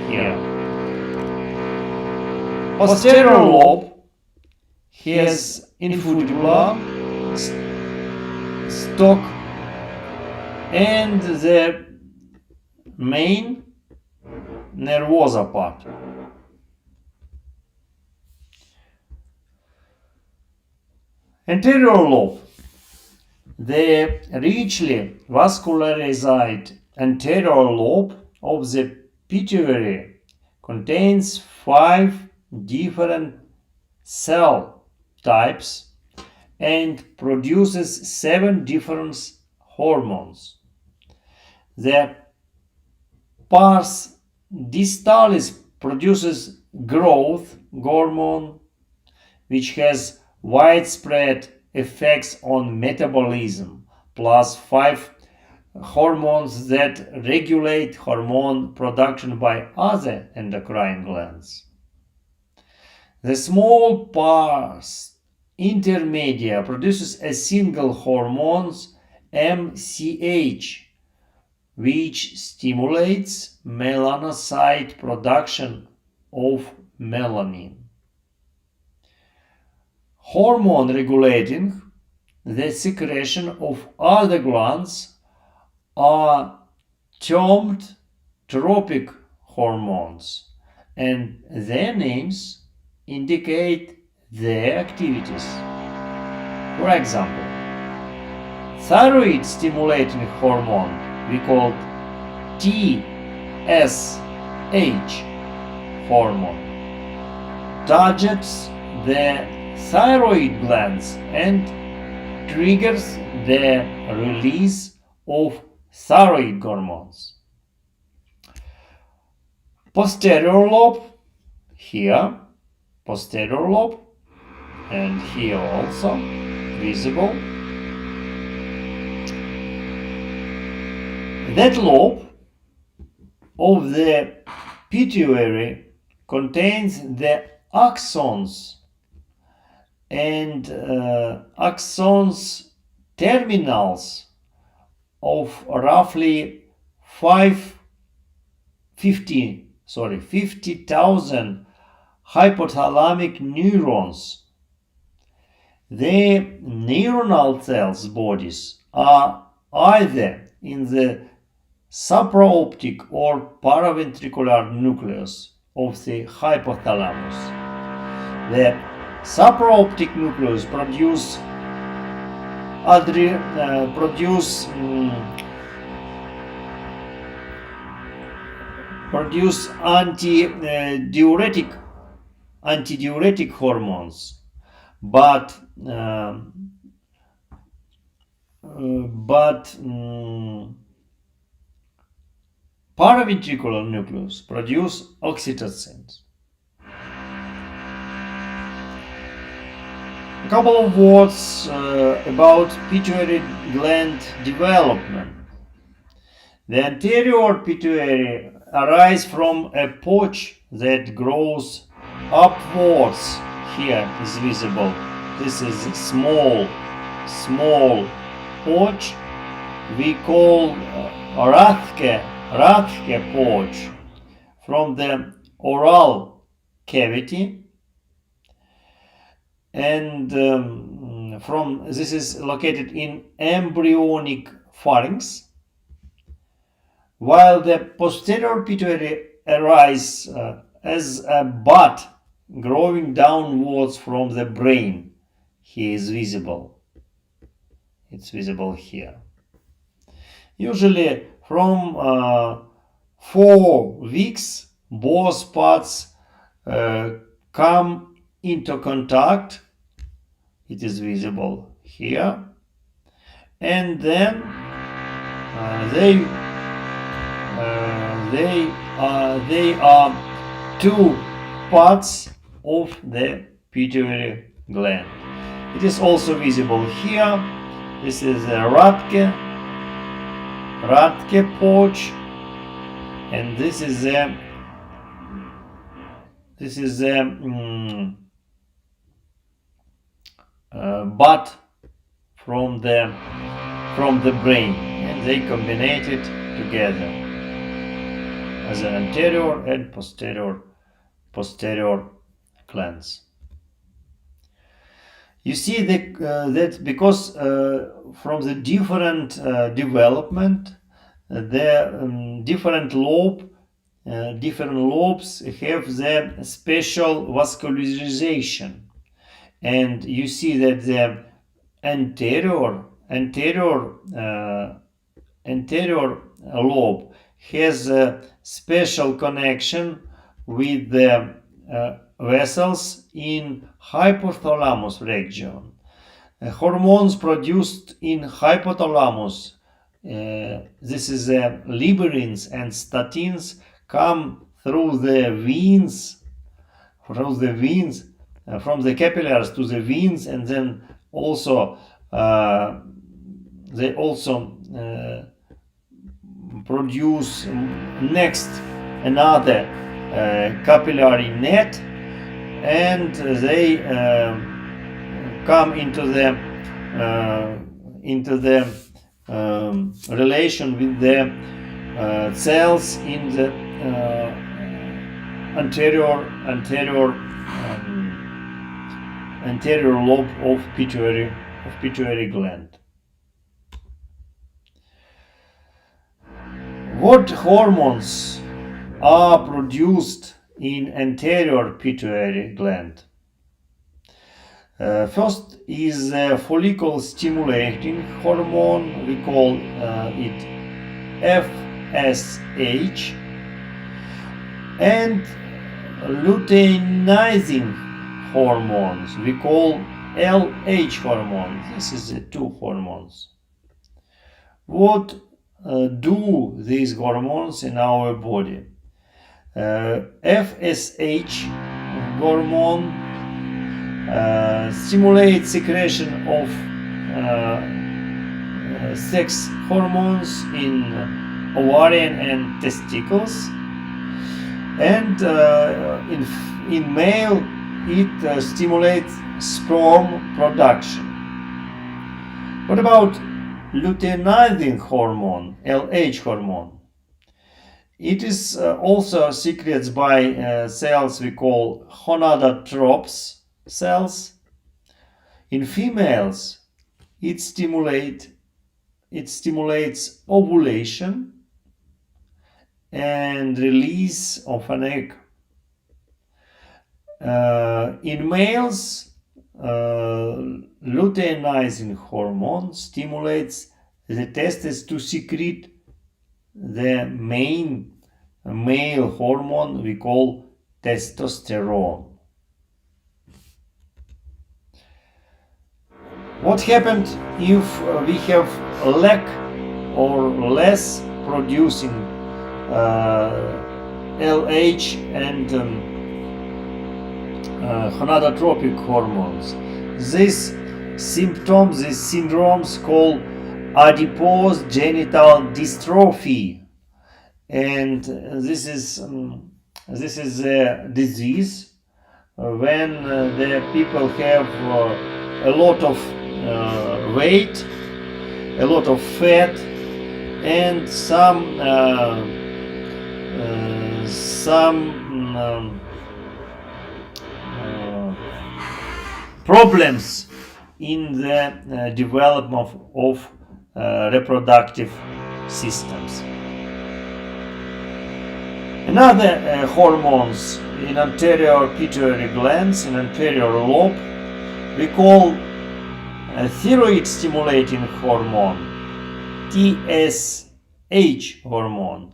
here. Posterior lobe has infundibula, stalk, and the main nervosa part. Anterior lobe. The richly vascularized anterior lobe of the pituitary contains 5 different cell types and produces 7 different hormones. The pars distalis produces growth hormone, which has widespread effects on metabolism, plus 5 hormones that regulate hormone production by other endocrine glands. The small pars intermedia produces a single hormone, MCH, which stimulates melanocyte production of melanin. Hormone regulating the secretion of other glands are termed tropic hormones, and their names indicate their activities. For example, thyroid stimulating hormone, we call TSH hormone, targets the thyroid glands and triggers the release of thyroid hormones. Posterior lobe here, posterior lobe, and here also visible. That lobe of the pituitary contains the axons and axons terminals of roughly 50,000 hypothalamic neurons. The neuronal cells bodies are either in the supraoptic or paraventricular nucleus of the hypothalamus. The supraoptic nucleus produce antidiuretic hormones, but paraventricular nucleus produce oxytocins. A couple of words about pituitary gland development. The anterior pituitary arises from a pouch that grows upwards. Here is visible. This is a small pouch. We call Rathke pouch from the oral cavity, and this is located in embryonic pharynx, while the posterior pituitary arises as a bud growing downwards from the brain. Here is visible. It's visible here. Usually from 4 weeks, both parts come into contact. It is visible here, and then they are 2 parts of the pituitary gland. It is also visible here. This is a Rathke pouch, and this is a bud from the brain, and they combine it together as an anterior and posterior glands. You see that because from the different development, the different lobes have the special vascularization, and you see that the anterior lobe has a special connection with the vessels in hypothalamus region. Hormones produced in hypothalamus, this is liberins and statins, come through the veins, from the capillaries to the veins, and then also they also produce next another capillary net, and they come into the relation with the cells in the anterior lobe of pituitary gland. What hormones are produced in anterior pituitary gland? First is follicle stimulating hormone. We call it FSH, and luteinizing hormones we call LH hormones. This is the 2 hormones. What do these hormones in our body? FSH hormone stimulates secretion of sex hormones in ovarian and testicles, and in male it stimulates sperm production. What about luteinizing hormone, LH hormone? It is also secreted by cells we call gonadotropes cells. In females, it stimulates ovulation and release of an egg. In males, luteinizing hormone stimulates the testes to secrete the main male hormone we call testosterone. What happened if we have lack or less producing LH and gonadotropic hormones? These symptoms, these syndromes called adipose genital dystrophy, and this is a disease when the people have a lot of weight, a lot of fat, and some problems in the development of reproductive systems. Another hormones in anterior pituitary glands, in anterior lobe, we call thyroid stimulating hormone, TSH hormone.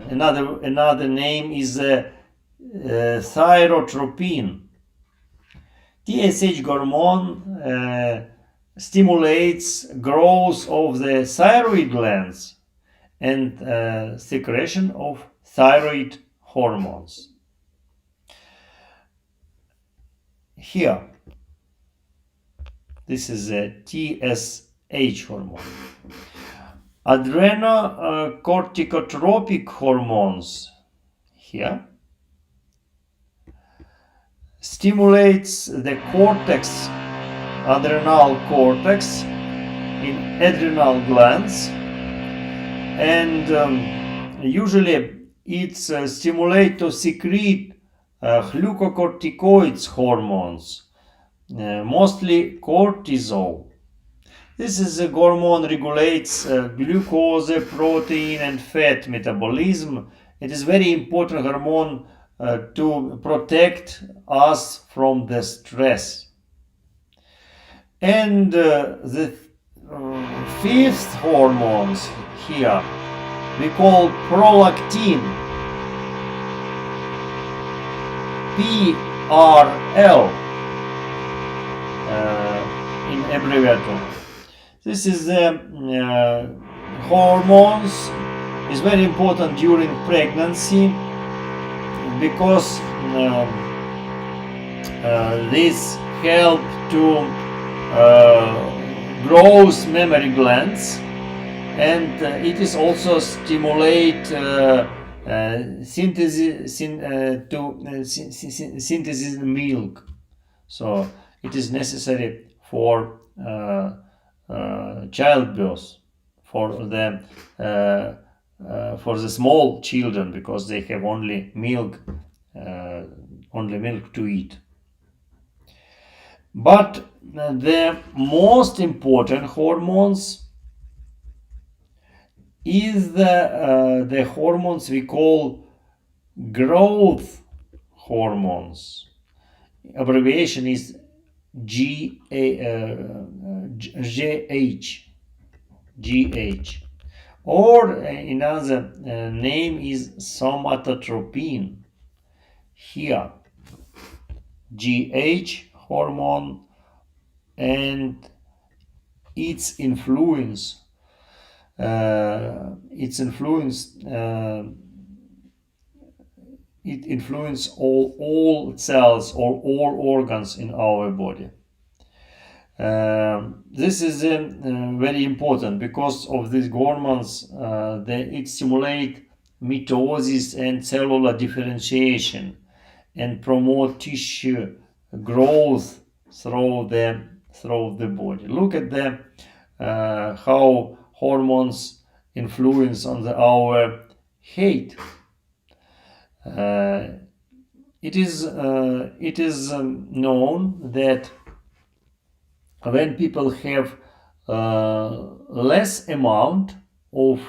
Another name is thyrotropin. TSH hormone stimulates growth of the thyroid glands and secretion of thyroid hormones. Here, this is a TSH hormone. Adrenocorticotropic hormones here stimulates the cortex, adrenal cortex in adrenal glands, and usually it's stimulates to secrete glucocorticoids hormones, mostly cortisol. This is a hormone regulates glucose, protein, and fat metabolism. It is very important hormone to protect us from the stress. And the fifth hormones here we call prolactin, PRL in abbreviator. This is the hormones is very important during pregnancy because this help to grows memory glands, and it is also stimulate synthesis milk. So it is necessary for childbirth for the small children because they have only milk to eat. But the most important hormones is the hormones we call growth hormones. Abbreviation is GH, or another name is somatotropin. Here, GH hormone and its influence it influences all cells or all organs in our body. This is very important because of these hormones. It stimulates mitosis and cellular differentiation and promote tissue growth through the body. Look at the how hormones influence on our height. It is known that when people have less amount of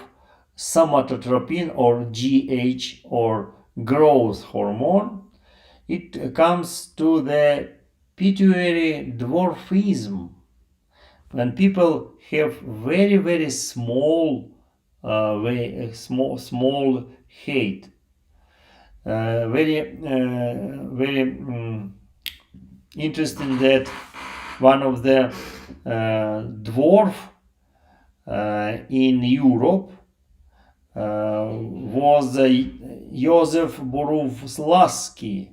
somatotropin or GH or growth hormone, it comes to the pituitary dwarfism. When people have very small small height, very interesting that one of the dwarf in Europe was Joseph Borowski.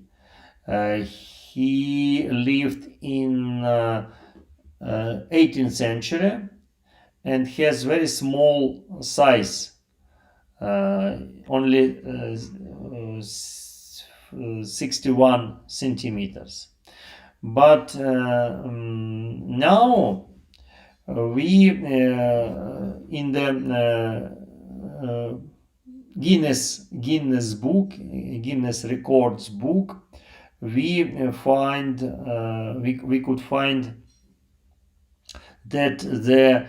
He lived in 18th century and has very small size, only 61 centimeters. But now we in the Guinness Records book, we could find that the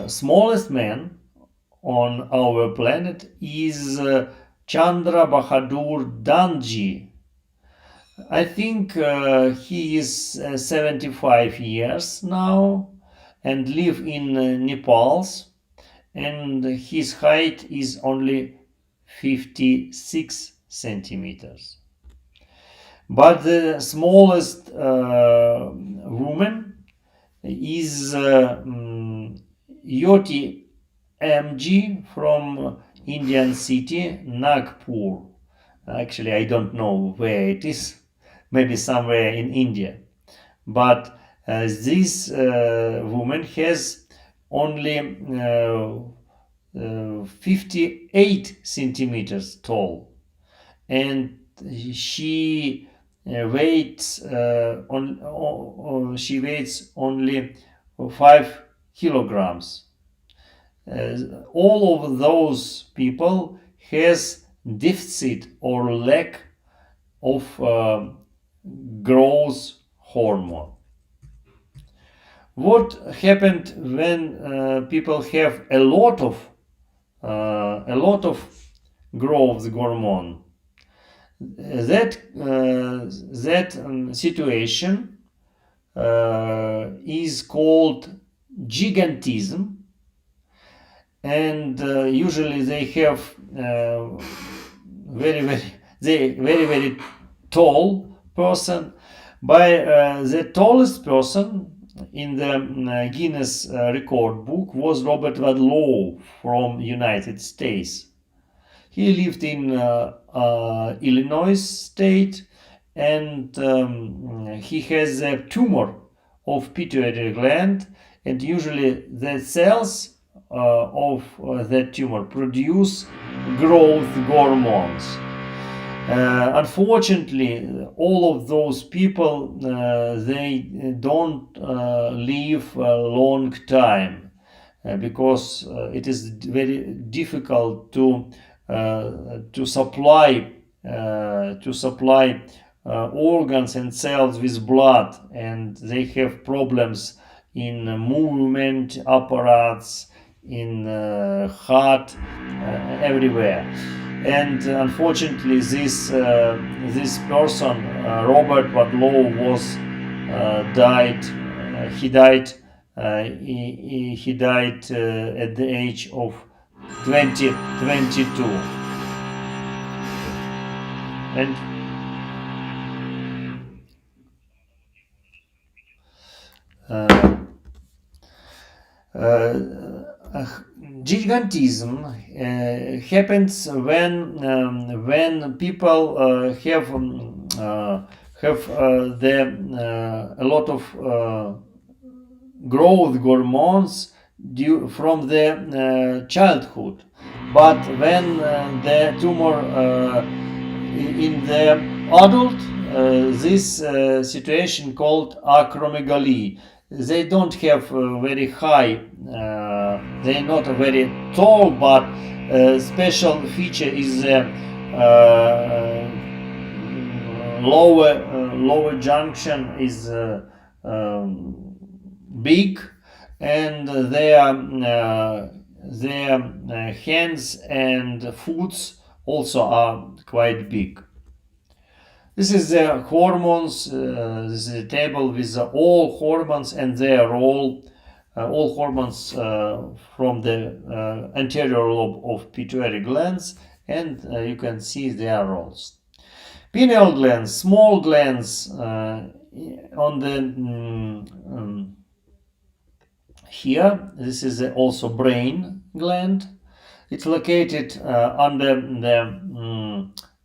smallest man on our planet is Chandra Bahadur Danji. I think he is 75 years now and live in Nepal, and his height is only 56 centimeters. But the smallest woman is Yoti MG from Indian city Nagpur. Actually, I don't know where it is, maybe somewhere in India. But this woman has only 58 centimeters tall, and she weighs only 5 kilograms. All of those people has deficit or lack of growth hormone. What happened when people have a lot of growth hormone? That situation is called gigantism, and usually they have very tall person. By the tallest person in the Guinness record book was Robert Wadlow from United States. He lived in Illinois state, and he has a tumor of pituitary gland, and usually the cells of that tumor produce growth hormones. Unfortunately, all of those people they don't live a long time because it is very difficult to supply organs and cells with blood, and they have problems in movement apparatus, in heart, everywhere. And unfortunately, this person, Robert Wadlow, was died. He died. He died at the age of 22. And gigantism happens when people have a lot of growth hormones due from the childhood, but when the tumor in the adult, this situation called acromegaly, they don't have very high, they're not very tall, but special feature is lower junction is big, and their hands and foots also are quite big. This is the hormones. This is a table with all hormones and their role. All hormones from the anterior lobe of pituitary glands, and you can see their roles. Pineal glands, small glands on the here. This is also brain gland. It's located under the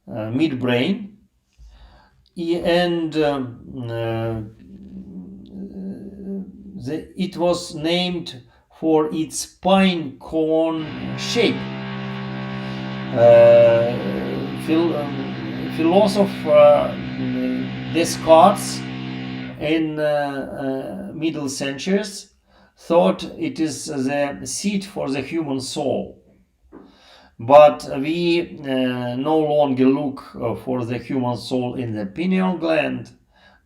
midbrain, and it was named for its pine cone shape. Philosopher Descartes in middle centuries thought it is the seat for the human soul. But we no longer look for the human soul in the pineal gland,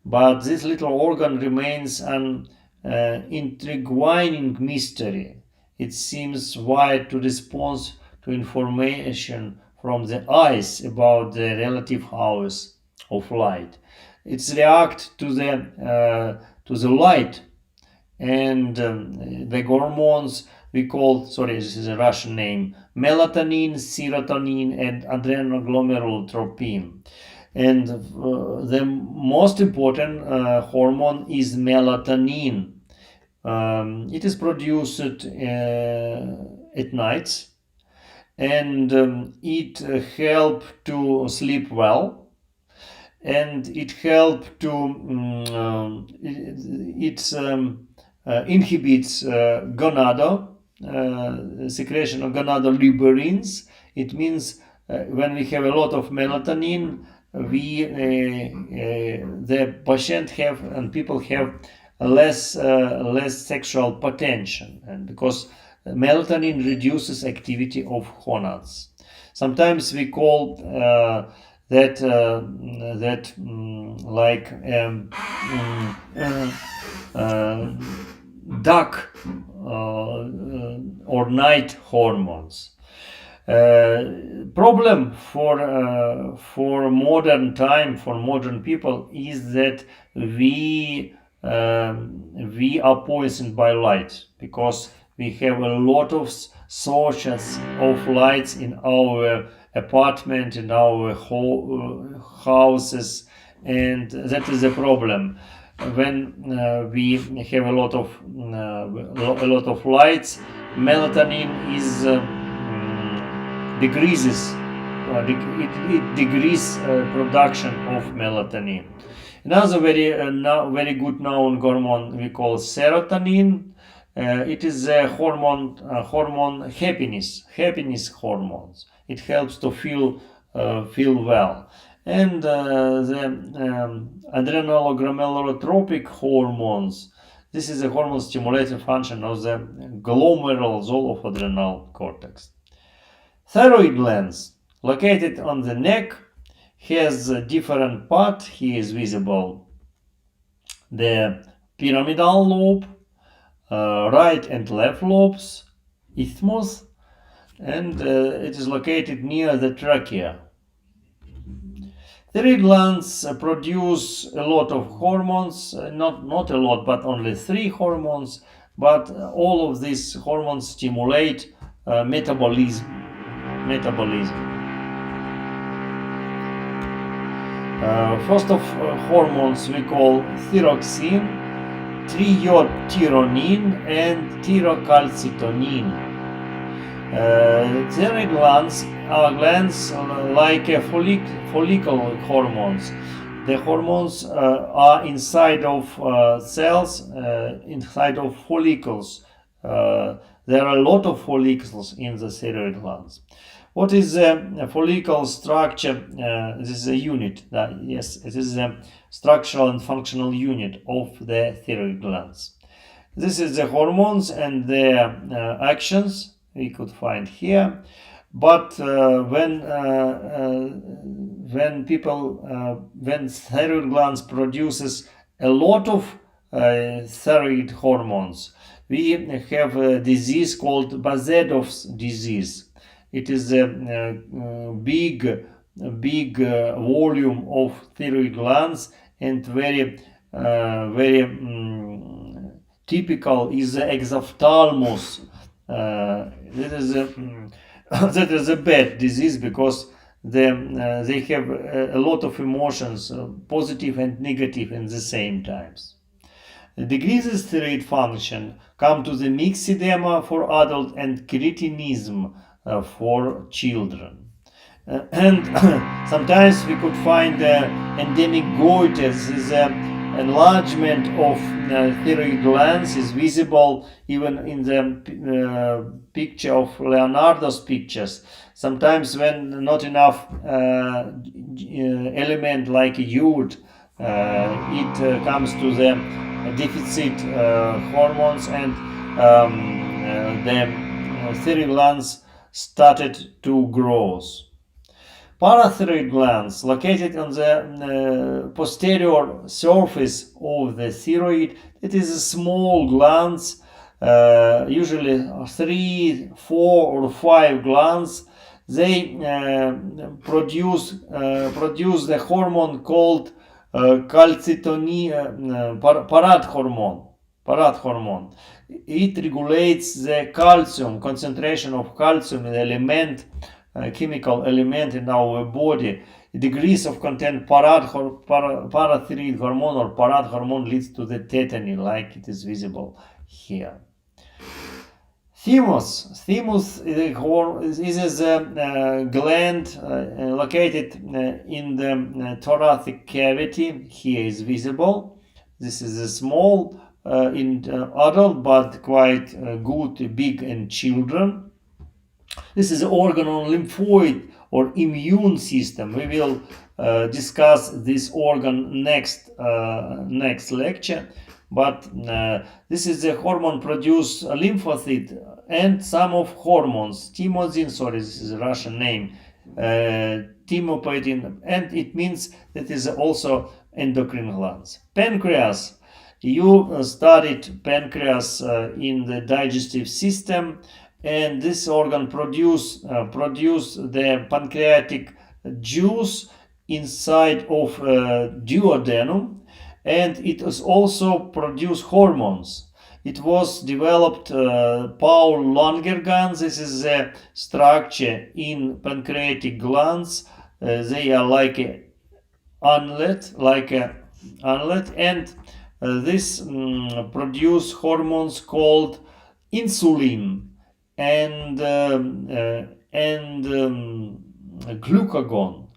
but this little organ remains an intriguing mystery. It seems wired to respond to information from the eyes about the relative hours of light. It reacts to the light, and the hormones we call, this is a Russian name, melatonin, serotonin, and adrenoglomerulotropin. And the most important hormone is melatonin. It is produced at night, and it helps to sleep well, and it helps to inhibits secretion of gonadoliberins. It means when we have a lot of melatonin, the patient have and people have less sexual potential, and because melatonin reduces activity of gonads. Sometimes we call that like dark or night hormones. Problem for modern time, for modern people, is that we are poisoned by light, because we have a lot of sources of lights in our apartment, in our houses, and that is a problem. When we have a lot of lights, melatonin is decreases. It decreases production of melatonin. Another very good known hormone we call serotonin. It is a hormone happiness hormones. It helps to feel well. And the adrenoglomerulotropic hormones. This is a hormone stimulating function of the glomerular zone of adrenal cortex. Thyroid glands, located on the neck, has a different part. Here is visible the pyramidal lobe, right and left lobes, isthmus, and it is located near the trachea. Thyroid glands produce a lot of hormones, not a lot, but only 3 hormones, but all of these hormones stimulate metabolism. First of hormones we call thyroxine, triiodthyronine, and thyrocalcitonin. Thyroid glands are glands like follicle hormones. The hormones are inside of cells, inside of follicles. There are a lot of follicles in the thyroid glands. What is a follicle structure? This is a unit. Yes, it is a structural and functional unit of the thyroid glands. This is the hormones and their actions we could find here. But when thyroid glands produces a lot of thyroid hormones, we have a disease called Bazedov's disease. It is a big volume of thyroid glands, and very typical is the exophthalmos. That is a bad disease because they have a lot of emotions, positive and negative at the same times. The decreases thyroid function come to the myxedema for adult and cretinism for children. And sometimes we could find endemic goiters. Is enlargement of thyroid glands is visible even in the picture of Leonardo's pictures. Sometimes when not enough element like iod, it comes to the deficit hormones, and the thyroid glands started to grow. Parathyroid glands located on the posterior surface of the thyroid. It is small glands, usually 3, 4, or 5 glands. They produce the hormone called calcitonin, parad hormone. It regulates the calcium concentration of calcium in the element. Chemical element in our body. Degrees of content parathyroid hormone or parad hormone leads to the tetany, like it is visible here. Thymus is a gland located in the thoracic cavity. Here is visible. This is a small in adult, but quite good, big in children. This is an organ on lymphoid or immune system. We will discuss this organ next lecture. But this is a hormone produce lymphocyte and some of hormones. Thymosin, sorry, this is a Russian name. Thymopoietin, and it means that is also endocrine glands. Pancreas. You studied pancreas in the digestive system. And this organ produce the pancreatic juice inside of duodenum, and it is also produce hormones. It was developed Paul Langergans. This is a structure in pancreatic glands. They are like an inlet, and this produce hormones called insulin and glucagon.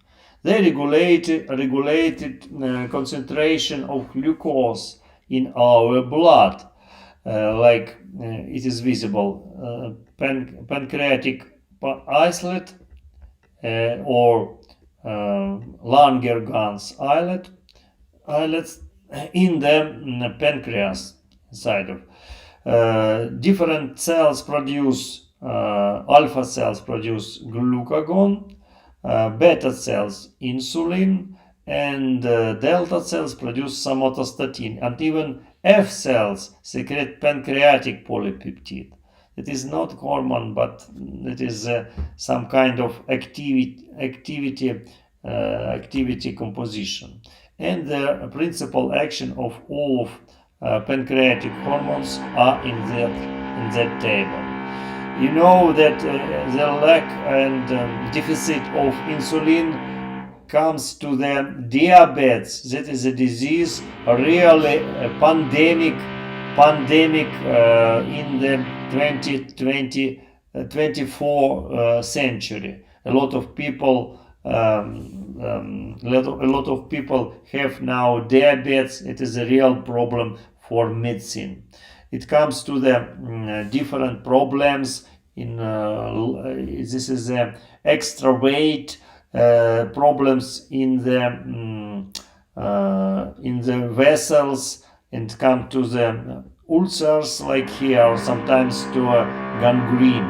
They regulated concentration of glucose in our blood, like it is visible. Pancreatic islet or Langergans islets in the pancreas side of. Different cells produce alpha cells produce glucagon, beta cells insulin, and delta cells produce somatostatin, and even F cells secrete pancreatic polypeptide. It is not hormone, but it is some kind of activity composition. And the principal action of all of pancreatic hormones are in that table. You know that the lack and deficit of insulin comes to the diabetes. That is a disease, really a pandemic in the 2020 24th century. A lot of people have now diabetes. It is a real problem for medicine. It comes to the different problems in this is extra weight, problems in the vessels, and come to the ulcers like here, or sometimes to a gangrene.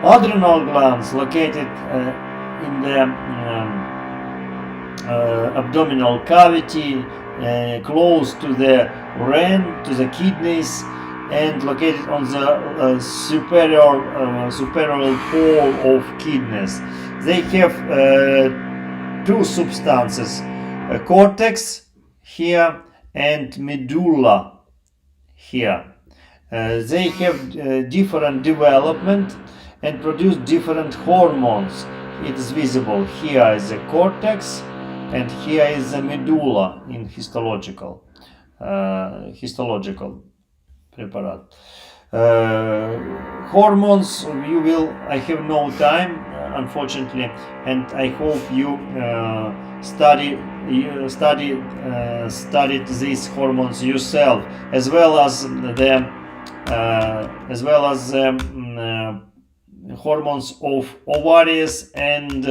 Adrenal glands located in the abdominal cavity, close to the ren, to the kidneys, and located on the superior pole of kidneys. They have two substances, cortex here and medulla here. They have different development and produce different hormones. It is visible. Here is the cortex and here is the medulla in histological preparat. Hormones, I have no time, unfortunately, and I hope you studied these hormones yourself, as well as the hormones of ovaries and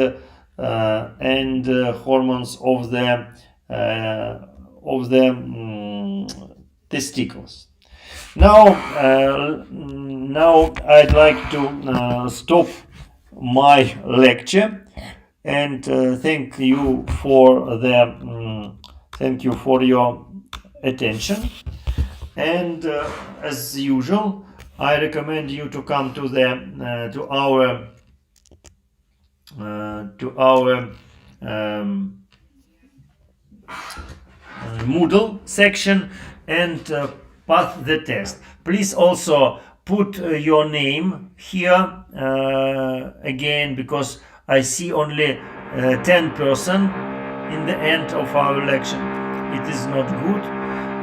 hormones of the testicles. Now I'd like to stop my lecture and thank you for your attention. And as usual, I recommend you to come to our Moodle section and pass the test. Please also put your name here again, because I see only 10% in the end of our lecture. It is not good.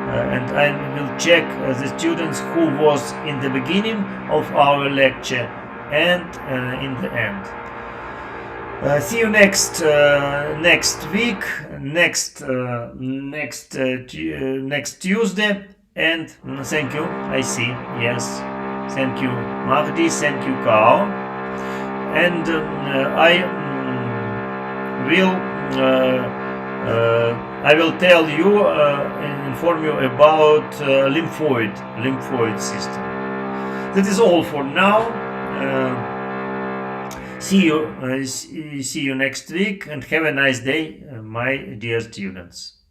And I will check the students who was in the beginning of our lecture and in the end. See you next week, next Tuesday, and thank you. I see. Yes, thank you, Mahdi. Thank you, Kao. And I will tell you, inform you about lymphoid system. That is all for now. See you next week, and have a nice day, my dear students.